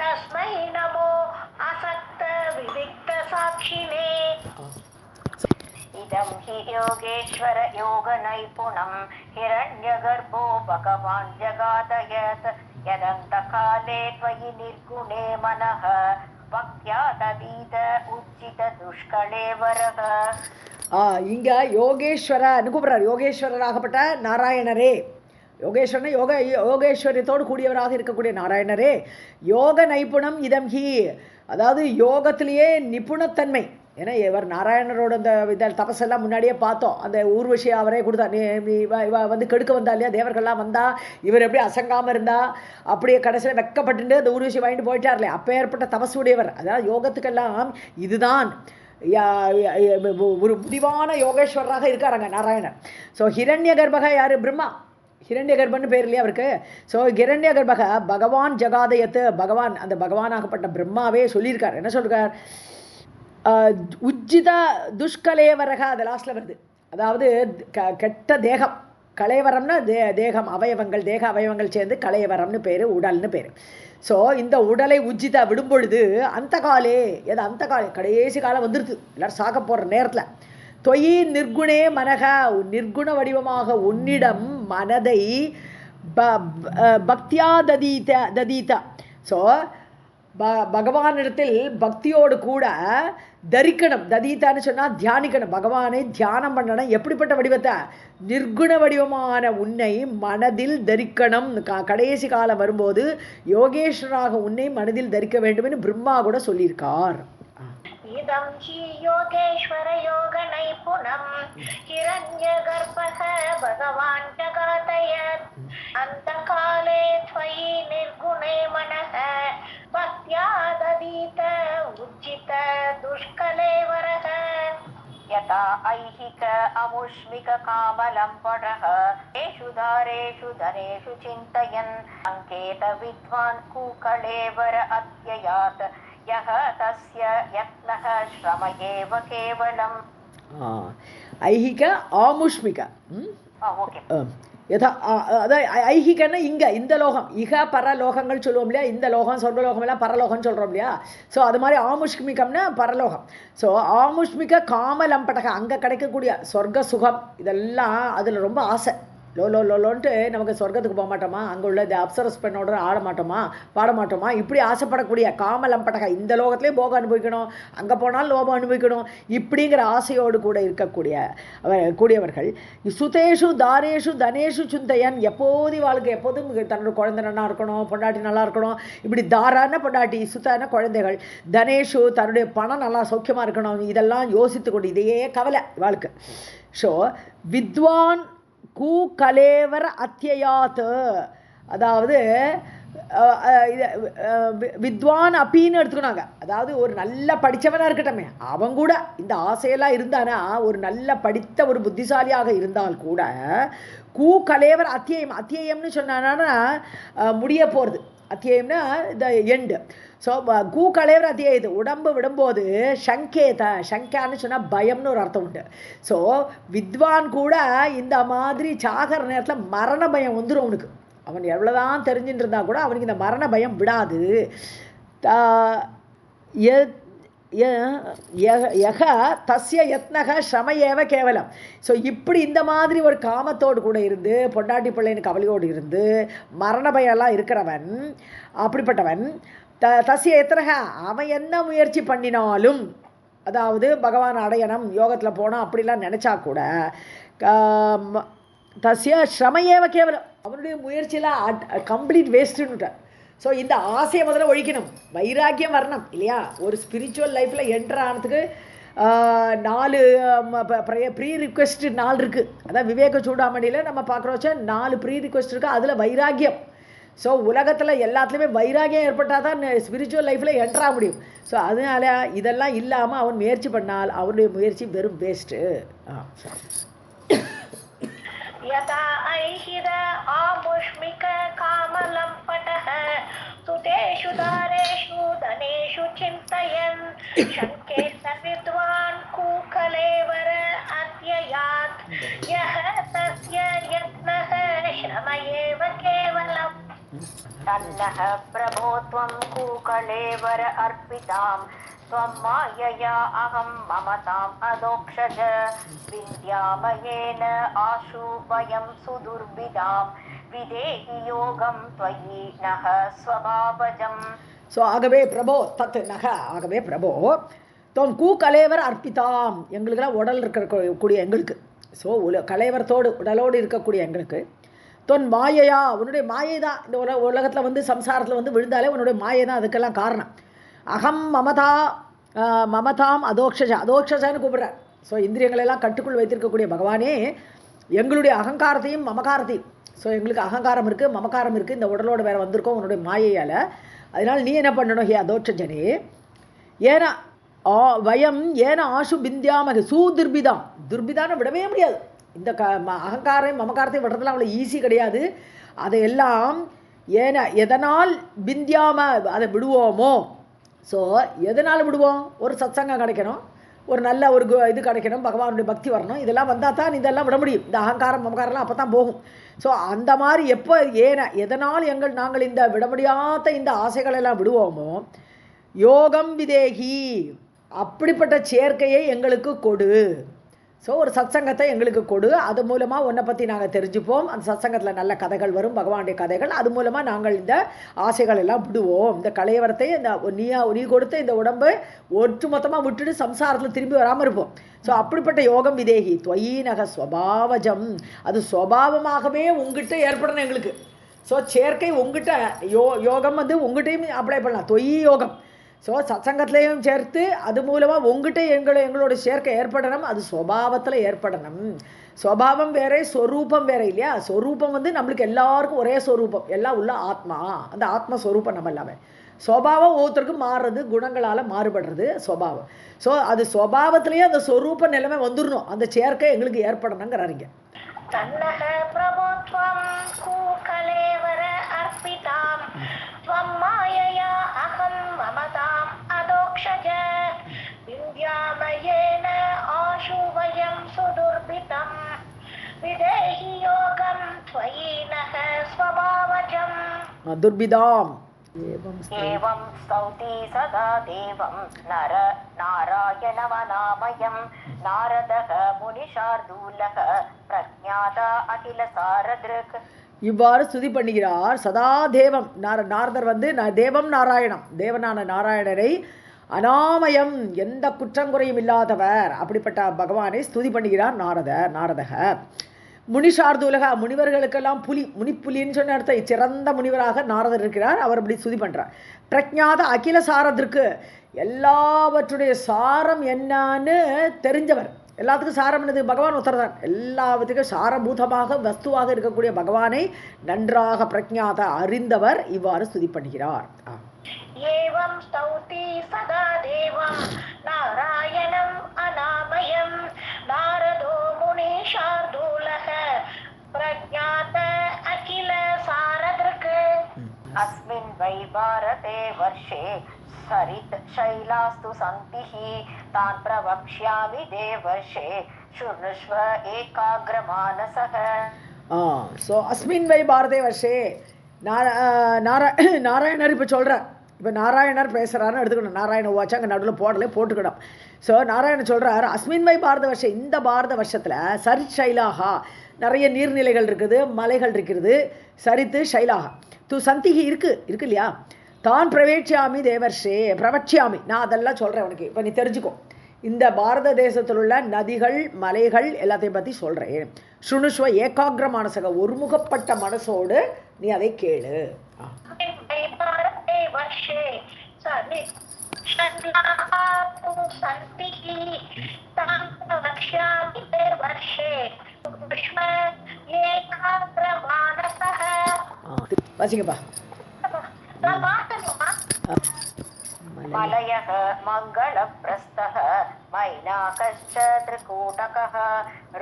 तस्मै नमो असक्त विविक्त साक्षिणे इदं हि योगेश्वर योगनैपुणं हिरण्यगर्भो भगवान् जगादयत् यदन्तकाले त्वयि निर्गुणे मनः भक्त्या तदीत उच्चित दुष्कलेवरः. இங்கே யோகேஸ்வரன்னு கூப்பிட்றார். யோகேஸ்வரராகப்பட்ட நாராயணரே, யோகேஸ்வரன் யோகேஸ்வரியத்தோடு கூடியவராக இருக்கக்கூடிய நாராயணரே, யோக நைப்புணம் இதம் ஹி, அதாவது யோகத்திலேயே நிபுணத்தன்மை. ஏன்னா இவர் நாராயணரோட அந்த இதில் தபஸெல்லாம் முன்னாடியே பார்த்தோம். அந்த ஊர்வசி அவரே கொடுத்தா, வந்து கெடுக்க வந்தா இல்லையா, தேவர்கள்லாம் வந்தா இவர் எப்படி அசங்காமல் இருந்தா, அப்படியே கடைசியில் வெக்கப்பட்டு அந்த ஊர்வசி வாங்கிட்டு போயிட்டார்லே, அப்போ ஏற்பட்ட தபஸ் உடையவர். அதாவது யோகத்துக்கெல்லாம் இதுதான் ஒரு முடிவான யோகேஸ்வரராக இருக்காருங்க நாராயணன். ஸோ ஹிரண்ய கர்ப்பக யார்? பிரம்மா. ஹிரண்ய கர்ப்பன்னு பேர் இல்லையா அவருக்கு. ஸோ ஹிரண்ய கர்ப்பக பகவான் ஜகாதயத்து, பகவான் அந்த பகவானாகப்பட்ட பிரம்மாவே சொல்லியிருக்கார். என்ன சொல்கிறார்? உஜ்ஜித துஷ்கலேவரக, அது லாஸ்ட்டில் வருது. அதாவது கெட்ட தேகம், கலேவரம்னா தேகம் அவயவங்கள், தேக அவயவங்கள் சேர்ந்து கலேவரம்னு பேர், உடல்னு பேர். ஸோ இந்த உடலை உஜ்ஜித விடும்பொழுது அந்த காலே, எது அந்த காலே, கடைசி காலம் வந்துடுது, எல்லோரும் சாக்க போகிற நேரத்தில். தொயி நிர்குணே மனக, நிர்குண வடிவமாக உன்னிடம் மனதை பக்தியா ததீத. ஸோ பகவானிடத்தில் பக்தியோடு கூட தரிக்கணும். ததீத்தான்னு சொன்னால் தியானிக்கணும், பகவானை தியானம் பண்ணணும். எப்படிப்பட்ட வடிவத்தை? நிர்குண வடிவமான உன்னை மனதில் தரிக்கணும். கடைசி காலம் வரும்போது யோகேஸ்வராக உன்னை மனதில் தரிக்க வேண்டும் என்று பிரம்மா கூட சொல்லியிருக்கார். இதம் ஹி யோகேஸ்வர யோக நைபுணம் ஹிரண்யகர்ப்பக பகவான் ஜகாதயத் அந்தகாலே த்வயி நிர்குணே மனஹ பக்த்யா ததீத உஜ்ஜித துஷ்கலேவரஹ यथा ऐहिक अमुष्मिक कामलम्पटः येषु दारेषु धनेषु चिन्तयन् अङ्केत विद्वान् कूकलेवर अत्ययात् यः तस्य यत्नः श्रम एव केवलम्. ऐहिक आमुष्मिक யதா, அதாவது ஐஹிகன்னா இங்கே இந்த லோகம், இக பரலோகங்கள் சொல்லுவோம் இல்லையா, இந்த லோகம் சொர்க்கலோகம் எல்லாம் பரலோகம்னு சொல்கிறோம் இல்லையா. ஸோ அது மாதிரி ஆமுஷ்மிகம்னா பரலோகம். ஸோ ஆமுஷ்மிக காமலம்படக, அங்கே கிடைக்கக்கூடிய சொர்க்க சுகம் இதெல்லாம் அதில் ரொம்ப ஆசை. லோன்ட்டு நமக்கு சொர்க்கத்துக்கு போக மாட்டோமா, அங்கே உள்ள இந்த அப்சரஸ் பெண்ணோட ஆட மாட்டோமா, பாட மாட்டோமா, இப்படி ஆசைப்படக்கூடிய காமலம்படக, இந்த லோகத்திலே போக அனுபவிக்கணும், அங்கே போனால் லோகம் அனுபவிக்கணும், இப்படிங்கிற ஆசையோடு கூட கூடியவர்கள் சுதேஷு தாரேஷு தனேஷு சுந்தையன், எப்போது வாழ்க்கை, எப்போதும் தன்னோட குழந்தை நல்லா இருக்கணும், பொண்டாட்டி நல்லா இருக்கணும், இப்படி தாரான பொண்டாட்டி, சுத்தான குழந்தைகள், தனேஷு தன்னுடைய பணம் நல்லா சௌக்கியமாக இருக்கணும், இதெல்லாம் யோசித்து கொண்டு இதையே கவலை வாழ்க்கை. ஸோ வித்வான் கூ கலேவர் அத்தியாத், அதாவது வித்வான் அப்பின்னு எடுத்துக்கணாங்க. அதாவது ஒரு நல்ல படித்தவனாக இருக்கட்டமே, அவன் கூட இந்த ஆசையெல்லாம் இருந்தானா, ஒரு நல்ல படித்த ஒரு புத்திசாலியாக இருந்தால் கூட கூ கலேவர் அத்தியம், அத்தியம்னு சொன்னானா முடிய போகிறது, அத்தியம்னா இந்த எண்டு. ஸோ கூ கலேவர் அத்தியாயது உடம்பு விடும்போது சங்கான்னு சொன்னால் பயம்னு ஒரு அர்த்தம் உண்டு. ஸோ வித்வான் கூட இந்த மாதிரி சாகர நேரத்தில் மரண பயம் வந்துடும் அவனுக்கு. அவன் எவ்வளோதான் தெரிஞ்சுட்டு இருந்தால் கூட அவனுக்கு இந்த மரண பயம் விடாது. யக தஸ்ய யத்னக ஸ்ரம ஏவ கேவலம். ஸோ இப்படி இந்த மாதிரி ஒரு காமத்தோடு கூட இருந்து பொண்டாட்டி பிள்ளைன்னு கவலையோடு இருந்து மரண பயம்லாம் இருக்கிறவன், அப்படிப்பட்டவன் தஸ்ய யத்னக அவன் என்ன முயற்சி பண்ணினாலும், அதாவது பகவான் அடையணும் யோகத்தில் போனால் அப்படிலாம் நினச்சா கூட தஸ்ய ஸ்ரம ஏவ கேவலம், அவனுடைய முயற்சியெல்லாம் கம்ப்ளீட் வேஸ்ட்டுன்னுட்டார். ஸோ இந்த ஆசையை முதல்ல ஒழிக்கணும், வைராக்கியம் வரணும் இல்லையா. ஒரு ஸ்பிரிச்சுவல் லைஃப்பில் என்டர் ஆனதுக்கு 4 ப்ரீ ரிக்வெஸ்ட் 4 இருக்குது. அதான் விவேக சூடாமணியில் நம்ம பார்க்குறோச்சா 4 ப்ரீ ரிக்வெஸ்ட் இருக்குது. அதில் வைராக்கியம். ஸோ உலகத்தில் எல்லாத்துலேயுமே வைராக்கியம் ஏற்பட்டால் தான் ஸ்பிரிச்சுவல் லைஃப்பில் என்டர் ஆக முடியும். ஸோ அதனால் இதெல்லாம் இல்லாமல் அவன் முயற்சி பண்ணால் அவனுடைய முயற்சி வெறும் வேஸ்ட்டு. यदा ऐहिर आमुष्मिक कामलम्पटः सुतेषु दारेषु धनेषु चिन्तयन् शङ्के स विद्वान् कूकलेवर अत्ययात् यः तस्य यत्नः श्रम एव केवलम् तन्नः प्रभो त्वं कूकलेवर अर्पिताम् त्वं मायया अहं ममताम् अदोक्षज विद्यामयेन आशु वयं सुदुर्विदां विदेहि योगं त्वयि नः स्वभावजम्. ஸோ ஆகவே பிரபோ தத் நக, ஆகவே பிரபோ தொம் கூ கலேவர் அர்ப்பிதாம், எங்களுக்கெல்லாம் உடல் இருக்கக்கூடிய எங்களுக்கு, ஸோ கலேவரத்தோடு உடலோடு இருக்கக்கூடிய எங்களுக்கு, தொன் மாயையா உன்னுடைய மாயை தான் இந்த உலகத்தில் வந்து சம்சாரத்தில் வந்து விழுந்தாலே உன்னுடைய மாயை தான் அதுக்கெல்லாம் காரணம். அகம் மமதாம் அதோக்ஷஜா, அதோக்ஷஜான்னு கூப்பிட்றார். ஸோ இந்திரியங்களெல்லாம் கட்டுக்குள் வைத்திருக்கக்கூடிய பகவானே எங்களுடைய அகங்காரத்தையும் மமகாரத்தையும், ஸோ எங்களுக்கு அகங்காரம் இருக்குது மமகாரம் இருக்குது, இந்த உடலோடு வேறு வந்திருக்கோம் உன்னுடைய மாயையால். அதனால் நீ என்ன பண்ணணும் ஹே அதோட்சஜனே, ஏன்னா வயம் ஏன ஆஷு பிந்தியாமக சூதுர்பிதாம், துர்பிதான்னு விடவே முடியாது. இந்த அகங்காரம் மமகாரத்தையும் விடுறதுலாம் அவ்வளோ ஈஸி கிடையாது. அதையெல்லாம் ஏன எதனால் பிந்தியாம அதை விடுவோமோ, ஸோ எதனால் விடுவோம், ஒரு சத்சங்கம் கிடைக்கணும், ஒரு நல்ல ஒரு இது கிடைக்கணும், பகவானுடைய பக்தி வரணும், இதெல்லாம் வந்தால் தான் இதெல்லாம் விட முடியும். இந்த அகங்காரம் மமகாரம்லாம் அப்போ தான் போகும். ஸோ அந்த மாதிரி எப்போ எதனால் நாங்கள் இந்த விட முடியாத இந்த ஆசைகளெல்லாம் விடுவோமோ, யோகம் விதேகி அப்படிப்பட்ட சேர்க்கையை எங்களுக்கு கொடு. ஸோ ஒரு சத்சங்கத்தை எங்களுக்கு கொடு, அது மூலமாக உன்னை பற்றி நாங்கள் தெரிஞ்சுப்போம், அந்த சத்சங்கத்தில் நல்ல கதைகள் வரும், பகவானுடைய கதைகள், அது மூலமாக நாங்கள் இந்த ஆசைகள் எல்லாம் விடுவோம். இந்த கலைவரத்தை இந்த நீ கொடுத்த இந்த உடம்பை ஒட்டு மொத்தமாக விட்டுட்டு சம்சாரத்தில் திரும்பி வராமல் இருப்போம். ஸோ அப்படிப்பட்ட யோகம் விதேகி துவயீனக ஸ்வபாவஜம், அது ஸ்வபாவமாகவே உங்ககிட்ட ஏற்படணும் எங்களுக்கு. ஸோ சேர்க்கை உங்ககிட்ட யோகம் வந்து உங்ககிட்டையும் அப்ளை பண்ணலாம், தொயி யோகம். ஸோ சத்சங்கத்திலையும் சேர்த்து அது மூலமாக உங்ககிட்ட எங்களோட சேர்க்கை ஏற்படணும், அது ஸ்வபாவத்தில் ஏற்படணும். ஸ்வபாவம் வேறே ஸ்வரூபம் வேற இல்லையா. ஸ்வரூபம் வந்து நம்மளுக்கு எல்லாருக்கும் ஒரே ஸ்வரூபம், எல்லாம் உள்ள ஆத்மா, அந்த ஆத்மஸ்வரூபம் நம்ம எல்லாமே. ஸ்வபாவம் ஒவ்வொருத்தருக்கும் மாறுறது, குணங்களால் மாறுபடுறது ஸ்வபாவம். ஸோ அது ஸ்வபாவத்திலேயே அந்த ஸ்வரூப நிலைமை வந்துடணும், அந்த சேர்க்கை எங்களுக்கு ஏற்படணுங்கிறாருங்க. तन्नः प्रभुत्वं कूकलेवर अर्पितां त्वं मायया अहं ममताम् अदोक्षज विद्यामयेन आशु वयं सुदुर्भितं विदेहि योगं त्वयि नः स्वभावजम्. दुर्भिदाम् एवं स्तौति सदा देवं नर नारायणवनामयं नारदः मुनिशार्दूलः प्रज्ञाता अखिल सारदृक्. இவ்வாறு ஸ்துதி பண்ணுகிறார் சதா தேவம். நாரதர் வந்து தேவம் நாராயணம், தேவனான நாராயணரை அனாமயம் எந்த குற்றங்குறையும் இல்லாதவர் அப்படிப்பட்ட பகவானை ஸ்துதி பண்ணுகிறார் நாரதக. முனிஷார்தூலக முனிவர்களுக்கெல்லாம் முனிப்புலின்னு சொன்ன அர்த்தம் சிறந்த முனிவராக நாரதர் இருக்கிறார், அவர் அப்படி ஸ்துதி பண்ணுறார். பிரஜாத அகில சாரத்திற்கு எல்லாவற்றுடைய சாரம் என்னன்னு தெரிஞ்சவர், எல்லாத்துக்கும் சாரம் என்னது பகவான் உத்தரதான், எல்லாத்துக்கும் சாரபூதமாக வஸ்துவாக இருக்கக்கூடிய பகவானை நன்றாக பிரஜாத அறிந்தவர் இவ்வாறு ஸ்துதி பண்ணுகிறார். एवं स्तौति सदा देवं नारायणम् अनामयं नारदो मुनिशार्दूलः प्रज्ञात अखिल सारदृक्. अस्मिन् वै भारते वर्षे सरित् शैलास्तु सन्तिः तान् प्रवक्ष्यामि देवर्षे शृणुष्व एकाग्रमानसः. ஸோ அஸ்மின் வை பாரதே வருஷே நாராயணர் இப்போ சொல்கிறார், இப்போ நாராயணர் பேசுகிறாருன்னு எடுத்துக்கணும். நாராயண உவாச்சா அங்கே நடுவில் போட்டுக்கணும். ஸோ நாராயணன் சொல்கிறார், அஸ்மின்வை பாரத வருஷம், இந்த பாரத வருஷத்தில் சரித் ஷைலாகா, நிறைய நீர்நிலைகள் இருக்குது, மலைகள் இருக்கிறது. சரித்து ஷைலாகா தூ சந்திகி இருக்கு இல்லையா, தான் பிரவேட்சியாமி தேவர்ஷே பிரவட்சியாமி, நான் அதெல்லாம் சொல்கிறேன் உனக்கு. இப்போ நீ தெரிஞ்சுக்கோ, இந்த பாரத தேசத்தில் உள்ள நதிகள் மலைகள் எல்லாத்தையும் பற்றி சொல்கிறேன். சுணுஷ்வ ஏகாகிர மனசக, ஒருமுகப்பட்ட மனசோடு நீ அதை கேளு. வாசிங்கப்பா. मलयः मङ्गलप्रस्थः मैनाकश्च त्रिकूटकः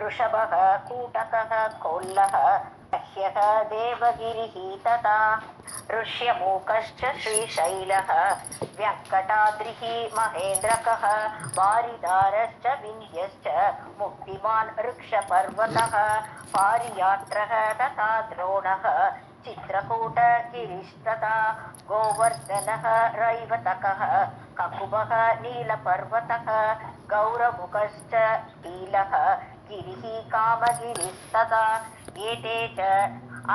ऋषभः कूटकः कोल्लः सह्यः देवगिरिः तथा ऋष्यमूकश्च श्रीशैलः व्यङ्कटाद्रिः महेन्द्रकः वारिदारश्च विन्ध्यश्च मुक्तिमान् वृक्षपर्वतः पारियात्रः तथा द्रोणः चित्रकूट गिरिस्तथा गोवर्धनः रैवतकः ककुभः नीलपर्वतः गौरमुखश्च नीलः गिरिः कामगिरिस्तथा एते च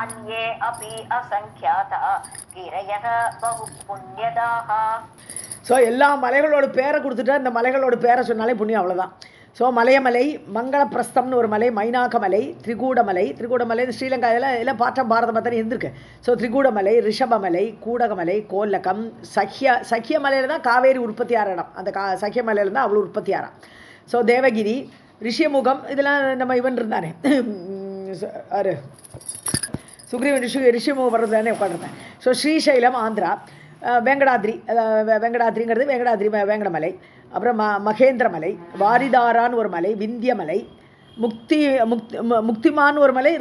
अन्ये अपि असङ्ख्याता गिरयः बहुपुण्यदाः. ஸோ எல்லா மலைகளோட பேரை கொடுத்துட்டு அந்த மலைகளோட பேரை சொன்னாலே புண்ணியம், அவ்வளோதான். ஸோ மலையமலை, மங்களப்பிரஸ்தம்னு ஒரு மலை, மைனாகமலை, திரிகூடமலை ஸ்ரீலங்கா எல்லாம் பார்ட் ஆஃப் பாரத மத்தனை இருந்திருக்கு. ஸோ திரிகூடமலை, ரிஷபமலை, கூடகமலை, கோல்லகம், சக்கிய மலையில் தான் காவேரி உற்பத்தி ஆகிற இடம். அந்த சக்கிய மலையில் தான் அவ்வளோ உற்பத்தி ஆகிறான். ஸோ தேவகிரி, ரிஷியமுகம், இதெல்லாம் நம்ம இவன் இருந்தானே ஆறு சுக்ரீவன் ரிஷியமுகம் வர்றதுதானே உட்காந்துருந்தேன். ஸோ ஸ்ரீசைலம் ஆந்திரா, வெங்கடாத்ரிங்கிறது வேங்கடமலை, அப்புறம் மகேந்திரமலை, வாரிதாரான்னு ஒரு மலை, விந்தியமலை, முக்திமான்னு ஒரு மலை,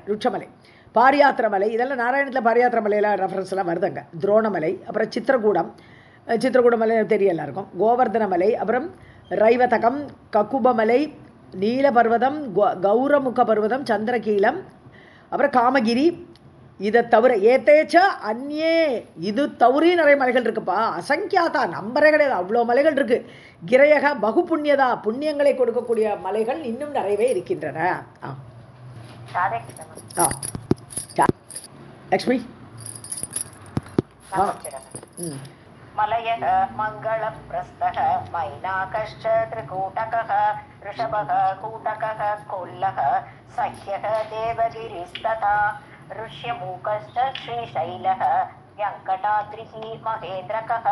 ருட்சமலை, பாரியாத்திர மலை, இதெல்லாம் நாராயணத்தில் பாரியாத்திர மலையெல்லாம் ரெஃபரன்ஸ் எல்லாம் வருதுங்க. துரோணமலை, அப்புறம் சித்திரகூடம் மலை தெரியும் எல்லாருக்கும், கோவர்தன மலை, அப்புறம் ரைவதகம், ககுபமலை, நீலபர்வதம், கௌரமுக பர்வதம், சந்திரகீலம், அப்புறம் காமகிரி. இதை தவிர ஏத்தேச்ச அந்நே, இது தவிர நிறைய மலைகள் இருக்குப்பா, அசங்கியாதா, நம்பரே கிடையாது, அவ்வளோ மலைகள் இருக்கு. கிரையக பகு புண்ணியதா, புண்ணியங்களை கொடுக்கக்கூடிய மலைகள் இன்னும் நிறையவே இருக்கின்றன. லக்ஷ்மி. मलयः मङ्गलप्रस्थः मैनाकश्च त्रिकूटकः ऋषभः कूटकः कोल्लः सह्यः देवगिरिस्तथा ऋष्यमूकश्च श्रीशैलः व्यङ्कटाद्रिः महेन्द्रकः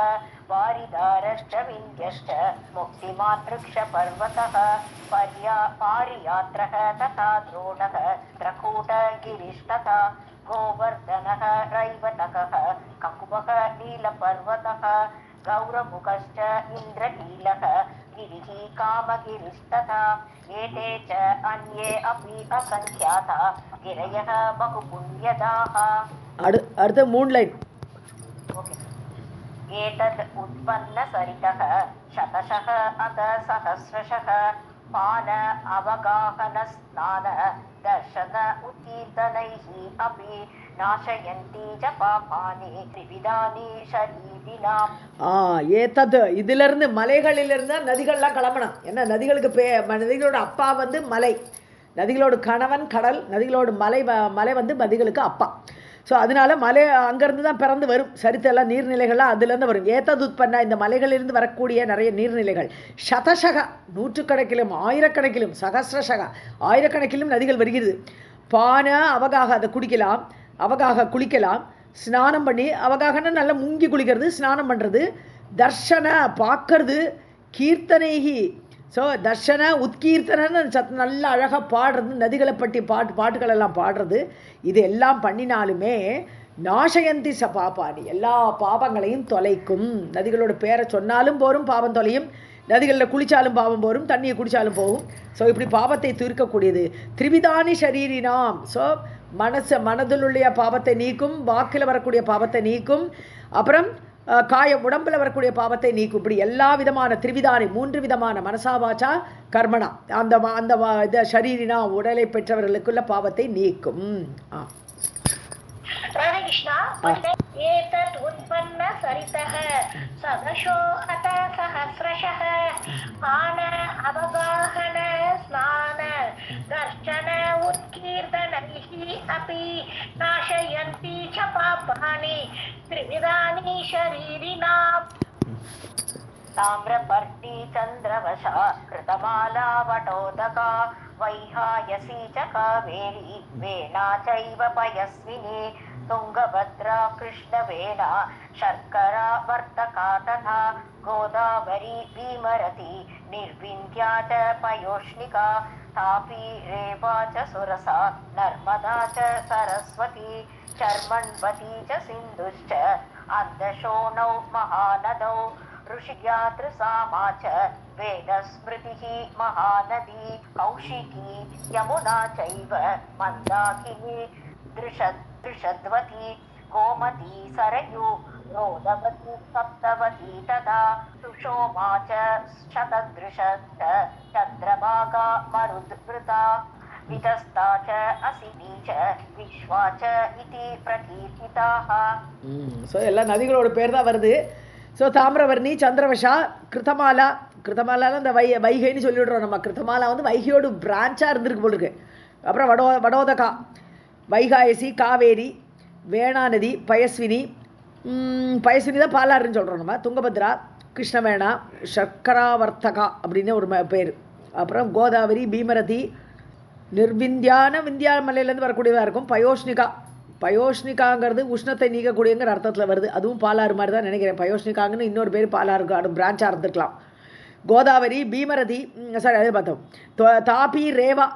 वारिदारश्च विन्ध्यश्च मुक्तिमान् वृक्षपर्वतः पारियात्रः तथा द्रोणः चित्रकूटगिरिस्तथा गोवर्धनः रैवतकः ककुभः नीलपर्वतः गौरमुखश्च इन्द्रकीलः गिरिः कामगिरिस्तथा एते च अन्ये अपि असङ्ख्याता गिरयः बहुपुण्यदाः. அடுத்த 3 லைன். एतद् उत्पन्नसरितः शतशः अथ सहस्रशः पान अवगाहनस्नान दर्शन उत्कीर्तनैः अपि नाशयन्ति च पापानि त्रिविधानि शरीरिणाम्. ஏத்தது, இதிலிருந்து மலைகளிலிருந்து நதிகள்லாம் கிளம்பணும். ஏன்னா நதிகளுக்கு நதிகளோட அப்பா வந்து மலை, நதிகளோட கணவன் கடல், நதிகளோட மலை வந்து நதிகளுக்கு அப்பா. ஸோ அதனால மலை அங்கேருந்து தான் பிறந்து வரும். சரித்தெல்லாம் நீர்நிலைகள்லாம் அதுலேருந்து வரும். ஏத்தது உட்பன்னா, இந்த மலைகளிலிருந்து வரக்கூடிய நிறைய நீர்நிலைகள். சதசக, நூற்றுக்கணக்கிலும் ஆயிரக்கணக்கிலும், சகசிரசக ஆயிரக்கணக்கிலும் நதிகள் வருகிறது. பான அவகாக, அதை குடிக்கலாம், அவகாக குளிக்கலாம், ஸ்நானம் பண்ணி, அவகாகன்னா நல்லா முங்கி குளிக்கிறது, ஸ்நானம் பண்ணுறது, தர்ஷன பார்க்கறது, கீர்த்தனைகி, ஸோ தர்ஷன உத்கீர்த்தனன்னு நல்லா அழகாக பாடுறது, நதிகளை பற்றி பாட்டுகள் எல்லாம் பாடுறது, இது எல்லாம் பண்ணினாலுமே நாசயந்தி ச பாப்பானி, எல்லா பாபங்களையும் தொலைக்கும். நதிகளோட பேரை சொன்னாலும் போரும் பாவம் தொலையும், நதிகளில் குளித்தாலும் பாவம் போரும், தண்ணியை குடித்தாலும் போகும். ஸோ இப்படி பாவத்தை தீர்க்கக்கூடியது. திரிவிதானி ஷரீரினாம், ஸோ மனதிலுள்ள பாவத்தை நீக்கும், வாக்கில் வரக்கூடிய பாவத்தை நீக்கும், அப்புறம் காயம் உடம்பில் வரக்கூடிய பாவத்தை நீக்கும். இப்படி எல்லா விதமான திரிவிதானி, 3 விதமான மனசாவாச்சா கர்மனா, அந்த ஷரீரினா உடலை பெற்றவர்களுக்குள்ள பாவத்தை நீக்கும். कृष्णा एतत् उत्पन्न सरितः सदशो अत सहस्रशः पान अवगाहन स्नान दर्शन उत्कीर्तनैः अपि नाशयन्ति च पापानि त्रिविधानि शरीरिणाम् ताम्रपर्णी चन्द्रवशा कृतमाला वटोदका वैहायसी च कावेरी वेणा चैव पयस्विनी तुङ्गभद्रा कृष्णवेणा शर्करा वर्तका तथा गोदावरी भीमरती निर्विन्ध्या च पयोष्णिका तापी रेवा च सुरसा नर्मदा च सरस्वती चर्मण्वती च सिन्धुश्च अन्धशोणौ महानदौ ऋषियातृसामा च वेदस्मृतिः महानदी कौशिकी यमुना चैव मन्दाकिनी दृषद्वती गोमती सरयू रोदवती सप्तवती तथा सुषोमा च शतदृशश्च चन्द्रभागा मरुद्वृता वितस्ता च असिनी च विश्वा च इति प्रकीर्तिताः. ஸோ எல்லா நதிகளோட பேர் தான் வருது. ஸோ தாமிரவர்ணி, சந்திரவஷா, கிருத்தமாலா. கிருத்தமாலான்னு அந்த வைகைன்னு சொல்லிவிடுறோம் நம்ம. கிருத்தமாலா வந்து வைகையோட பிரான்ச்சாக இருந்திருக்கு போல் இருக்கு. அப்புறம் வடோதகா, வைகாயசி, காவேரி, வேணா நதி, பயஸ்வினி. பயஸ்வினி தான் பாலாறுன்னு சொல்கிறோம் நம்ம. துங்கபத்ரா, கிருஷ்ணவேணா, சர்க்கராவர்த்தகா அப்படின்னு ஒரு பேர். அப்புறம் கோதாவரி, பீமரதி, நிர்விந்தியான விந்தியா மலையிலேருந்து வரக்கூடியதாக இருக்கும். பயோஷ்ணிகா, பயோஷ்ணிகாங்கிறது உஷ்ணத்தை நீக்கக்கூடியங்கிற அர்த்தத்தில் வருது. அதுவும் பாலாறு மாதிரி தான் நினைக்கிறேன். பயோஷ்ணிகாங்கன்னு இன்னொரு பேர் பாலாறுக்கு அது பிரான்ச்சாக இருந்துருக்கலாம். கோதாவரி, பீமரதி, சாரி அதே பார்த்தோம். தாபி, ரேவா.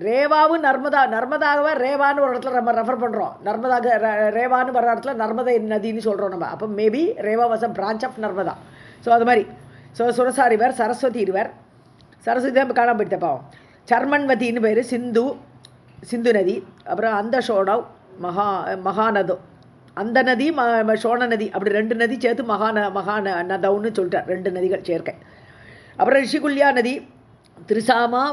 ரேவாவும் நர்மதாவை ரேவான்னு ஒரு இடத்துல நம்ம ரெஃபர் பண்ணுறோம். ரேவான்னு வர இடத்துல நர்மதை நதின்னு சொல்கிறோம் நம்ம. அப்போ maybe Reva was a branch of Narmada. So அது மாதிரி. So Surasa river, Saraswati river. Saraswati தான் காணாமல் போயிட்ட பாவம். சர்மன்வதின்னு பேர், சிந்து நதி. அப்புறம் அந்தஷோணவ், மகாநதோ. அந்த நதி சோழ நதி, அப்படி 2 நதி சேர்த்து மகாநதவுன்னு சொல்லிட்டேன். 2 நதிகள் சேர்க்கை. அப்புறம் ரிஷிகுல்யா நதி, திரிசாமா,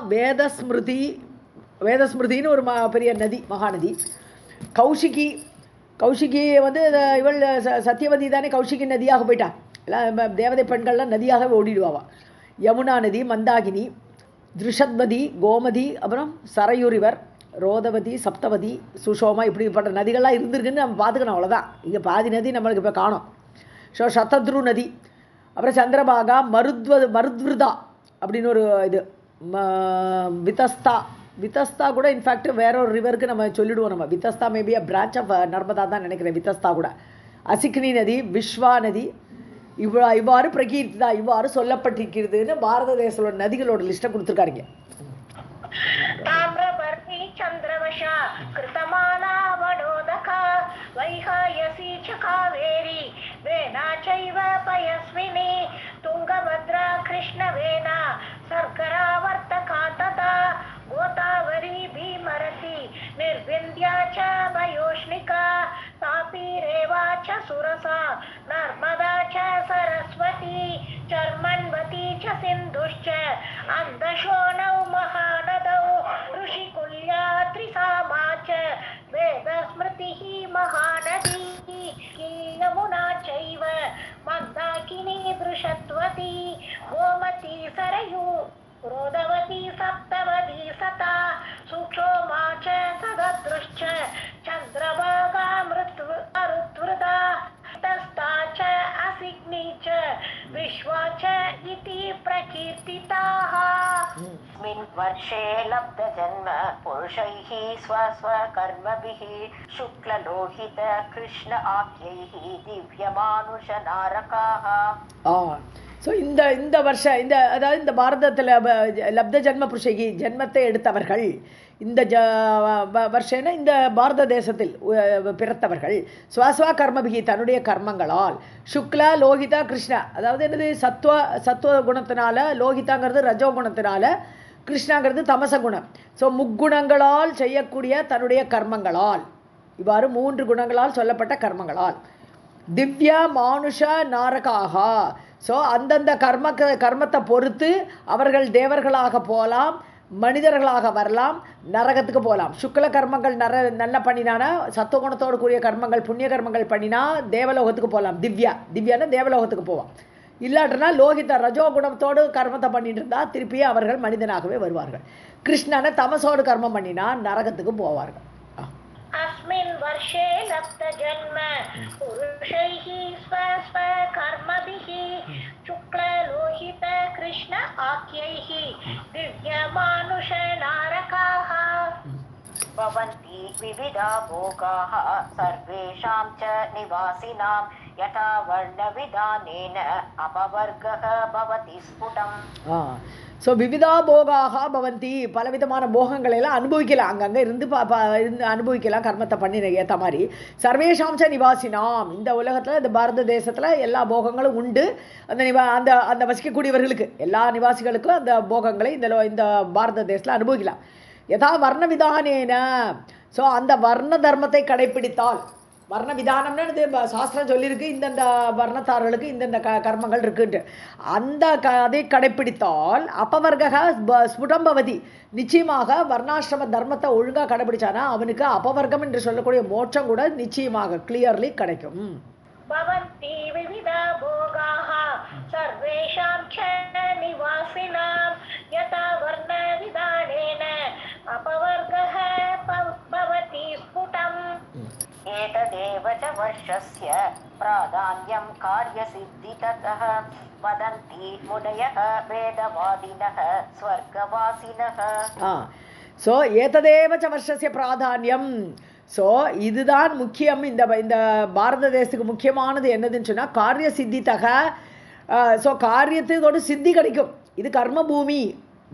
வேதஸ்மிருதின்னு ஒரு பெரிய நதி, மகாநதி. கௌஷிகி வந்து இவள் சத்தியவதி தானே கௌஷிகி நதியாக போயிட்டா. எல்லாம் தேவதை பெண்கள்லாம் நதியாகவே ஓடிடுவாவா. யமுனா நதி, மந்தாகினி, திருஷத்வதி, கோமதி, அப்புறம் சரையூ ரிவர், ரோதவதி, சப்தவதி, சுஷோமா, இப்படிப்பட்ட நதிகள்லாம் இருந்திருக்குன்னு நம்ம பார்த்துக்கணும். அவ்வளோதான். இங்கே பாதி நதி நம்மளுக்கு இப்போ காணும். ஸோ சதத்ரு நதி, அப்புறம் சந்திரபாகா, மருத்விருதா அப்படின்னு ஒரு இது, விதஸ்தா கூட இன்ஃபேக்ட் வேற ஒரு ரிவருக்கு நம்ம சொல்லிவிடுவோம். நம்ம Vitasta maybe a branch of Narmada தான் நினைக்கிறேன். விதஸ்தா கூட. அசிக்னி நதி, விஸ்வா நதி. இவ்வாறு பிரகீர்த்திதா, இவ்வாறு சொல்லப்பட்டிருக்கிறதுன்னு பாரத தேசத்தோட நதிகளோட லிஸ்ட்டை கொடுத்துருக்காருங்க. ताम्रपर्णी चन्द्रवशा कृतमाला वडोदका वैहायसी च कावेरी वेणा चैव पयस्विनी तुङ्गभद्रा कृष्णवेणा शर्करावर्तका तथा गोदावरी भीमरती निर्विन्द्या च पयोष्णिका तापी रेवा च सुरसा नर्मदा च सरस्वती चर्मण्वती च सिन्धुश्च अन्धशोणौ महानदौ ऋषिकुल्या त्रिसामा च वेदस्मृतिः महानदी यमुना चैव मन्दाकिनी दृषद्वती गोमती सरयू रोदवती सप्तवती सता सुक्षोमा च सददृश्च चन्द्रभागा मरुद्वृता तस्ता च असिग्नि च विश्वा च इति प्रकीर्तिताः. अस्मिन् वर्षे लब्धजन्म पुरुषैः स्वस्वकर्मभिः शुक्ललोहित कृष्ण आख्यैः दिव्यमानुषनारकाः. ஸோ இந்த வருஷம் அதாவது இந்த பாரதத்தில் லப்த ஜன்ம புருஷகி ஜென்மத்தை எடுத்தவர்கள், இந்த வருஷேன இந்த பாரத தேசத்தில் பிறத்தவர்கள், ஸ்வஸ்வ கர்மபிகி தன்னுடைய கர்மங்களால், சுக்லா லோகிதா கிருஷ்ணா, அதாவது என்னது சத்துவ குணத்தினால, லோகிதாங்கிறது ரஜோ குணத்தினால, கிருஷ்ணாங்கிறது தமச குணம். ஸோ முக்குணங்களால் செய்யக்கூடிய தன்னுடைய கர்மங்களால், இவ்வாறு 3 குணங்களால் சொல்லப்பட்ட கர்மங்களால், திவ்யா மானுஷ நாரகாகா. ஸோ அந்தந்த கர்மத்தை பொறுத்து அவர்கள் தேவர்களாக போகலாம், மனிதர்களாக வரலாம், நரகத்துக்கு போகலாம். சுக்ல கர்மங்கள் நல்ல பண்ணினானா, சத்துவகுணத்தோடு கூடிய கர்மங்கள் புண்ணிய கர்மங்கள் பண்ணினா தேவலோகத்துக்கு போகலாம். திவ்யானா தேவலோகத்துக்கு போவான். இல்லாட்டினா லோகித ரஜோகுணத்தோடு கர்மத்தை பண்ணிட்டு இருந்தால் திருப்பி அவர்கள் மனிதனாகவே வருவார்கள். கிருஷ்ணனை தமசோடு கர்மம் பண்ணினா நரகத்துக்கு போவார்கள். अस्मिन् वर्षे लब्ध जन्म पुरुषैः स्व कर्मभिः शुक्ल लोहित कृष्ण आख्यैः दिव्यमानुष नारकाः भवन्ति विविधा भोगाः सर्वेषां च निवासिनां यथा वर्णविधानेन अपवर्गः भवति स्फुटम्. ஸோ விவிதா போகாக பவந்தி, பலவிதமான போகங்களை எல்லாம் அனுபவிக்கலாம், அங்கங்கே இருந்து அனுபவிக்கலாம் கர்மத்தை பண்ணி ஏற்ற மாதிரி. சர்வேஷாம்ச நிவாசினாம், இந்த உலகத்தில் இந்த பாரத தேசத்தில் எல்லா போகங்களும் உண்டு. அந்த அந்த வசிக்கக்கூடியவர்களுக்கு எல்லா நிவாசிகளுக்கும் அந்த போகங்களை இந்த பாரத தேசத்தில் அனுபவிக்கலாம். யதா வர்ண விதானேன, ஸோ அந்த வர்ண தர்மத்தை கடைப்பிடித்தால், வர்ண விதானம்னு இது சாஸ்திரம் சொல்லியிருக்கு, இந்தந்த வர்ணத்தார்களுக்கு இந்தந்த கர்மங்கள் இருக்குன்ட்டு. அதை கடைப்பிடித்தால் அபவர்க ஸ்புடம்பவதி, நிச்சயமாக வர்ணாசிரம தர்மத்தை ஒழுங்காக கடைப்பிடிச்சானா அவனுக்கு அபவர்க்கம் என்று சொல்லக்கூடிய மோட்சம் கூட நிச்சயமாக கிளியர்லி கிடைக்கும். பவந்தி விவிதா போகாஹ சர்வேஷாம் ச நிவாசினாம் யதா வர்ண விதானேன அபவர்கஹ பவதி ஸ்புடம். एतदेव च वर्षस्य प्राधान्यं कार्यसिद्धितः वदन्ति मुनयः वेदवादिनः स्वर्गवासिनः. ஸோ ஏததேவச்ச வருஷஸ்ய பிராதானியம். ஸோ இதுதான் முக்கியம். இந்த பாரத தேசத்துக்கு முக்கியமானது என்னதுன்னு சொன்னால் காரிய சித்தித்தக. ஸோ காரியத்தோடு சித்தி கிடைக்கும். இது கர்மபூமி,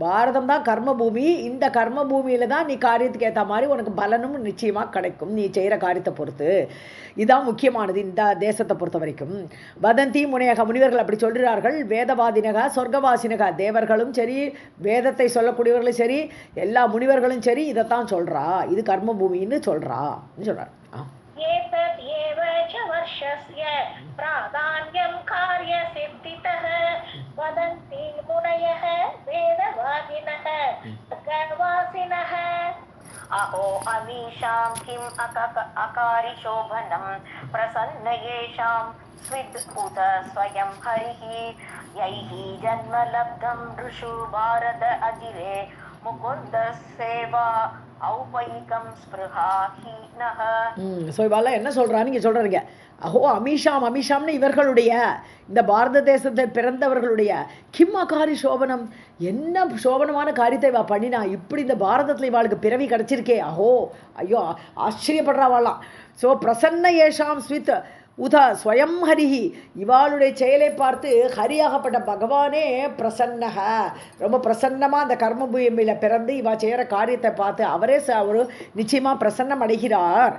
பாரதம் தான் கர்மபூமி. இந்த கர்ம பூமியில் தான் நீ காரியத்துக்கு ஏற்ற மாதிரி உனக்கு பலனும் நிச்சயமாக கிடைக்கும், நீ செய்கிற காரியத்தை பொறுத்து. இதுதான் முக்கியமானது இந்த தேசத்தை பொறுத்த வரைக்கும். வதந்தி முனையக, முனிவர்கள் அப்படி சொல்கிறார்கள். வேதவாதினக சொர்க்கவாசினக, தேவர்களும் சரி வேதத்தை சொல்லக்கூடியவர்களும் சரி எல்லா முனிவர்களும் சரி இதைத்தான் சொல்கிறா, இது கர்ம பூமின்னு சொல்கிறார். एतदेव च वर्षस्य प्राधान्यं कार्यसिद्धितः वदन्ति मुनयः वेदवादिनः स्वर्गवासिनः. अहो अमीषां किम् अकारिशोभनं प्रसन्न येषां स्विद् उत स्वयं हरिः यैः जन्म लब्धं ऋषु भारत अजिरे मुकुन्द सेवा ஔபயிகம் ஸ்பிருஹாஹீனஹ. ஸோ இவாளெல்லாம் என்ன சொல்கிறான்னு நீங்கள் சொல்கிறீங்க. அஹோ அமீஷாம்னு இவர்களுடைய இந்த பாரத தேசத்தை பிறந்தவர்களுடைய கிம் அகாரி சோபனம், என்ன சோபனமான காரியத்தை இவா பண்ணினா, இப்படி இந்த பாரதத்தில் இவாளுக்கு பிறவி கிடச்சிருக்கே, அஹோ ஐயோ ஆச்சரியப்படுறாவாளாம். ஸோ பிரசன்ன ஏஷாம் ஸ்வித் உத ஸ்வயம் ஹரிஹி, இவாளுடைய செயலை பார்த்து ஹரியாகப்பட்ட பகவானே பிரசன்னக, ரொம்ப பிரசன்னமாக அந்த கர்மபூமியில் பிறந்து இவா செய்கிற காரியத்தை பார்த்து அவரே ஒரு நிச்சயமாக பிரசன்னம் அடைகிறார்.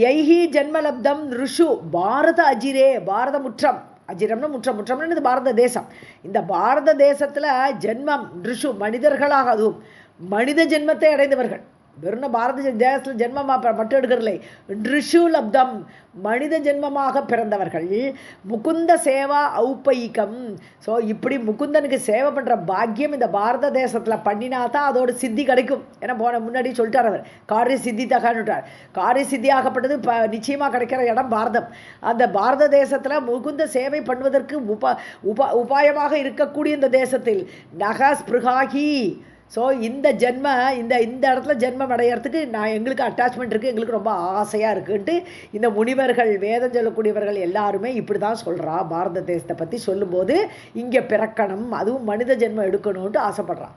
யைஹி ஜென்மலப்தம் ருஷு பாரத அஜிரே, பாரத முற்றம், அஜிரம்னு முற்றம்னு இது பாரத தேசம். இந்த பாரத தேசத்தில் ஜென்மம் ருஷு மனிதர்களாக, அதுவும் மனித ஜென்மத்தை அடைந்தவர்கள், வெறும் பாரத தேசத்தில் ஜென்மமாக மட்டும் எடுக்கிறதில்லை, ரிஷு லப்தம் மனித ஜென்மமாக பிறந்தவர்கள், முகுந்த சேவா ஔப்பயிகம். ஸோ இப்படி முகுந்தனுக்கு சேவை பண்ணுற பாக்கியம் இந்த பாரத தேசத்தில் பண்ணினா தான் அதோட சித்தி கிடைக்கும். ஏன்னா முன்னாடி சொல்லிட்டார் அவர், காரிய சித்தி தகான்னுட்டார். காரிய சித்தி ஆகப்பட்டது நிச்சயமாக கிடைக்கிற இடம் பாரதம். அந்த பாரத தேசத்தில் முகுந்த சேவை பண்ணுவதற்கு உபாயமாக இருக்கக்கூடிய இந்த தேசத்தில் நக ஸ்பிருகாகி. ஸோ இந்த இடத்துல ஜென்மம் அடையிறதுக்கு எங்களுக்கு அட்டாச்மெண்ட் இருக்குது, எங்களுக்கு ரொம்ப ஆசையாக இருக்குன்ட்டு இந்த முனிவர்கள் வேதம் சொல்லக்கூடியவர்கள் எல்லாருமே இப்படி தான் சொல்கிறா. பாரத தேசத்தை பற்றி சொல்லும்போது இங்கே பிறக்கணும், அதுவும் மனித ஜென்மம் எடுக்கணும்ட்டு ஆசைப்படுறான்.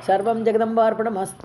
सर्वं जगदम्बार्पणमस्तु.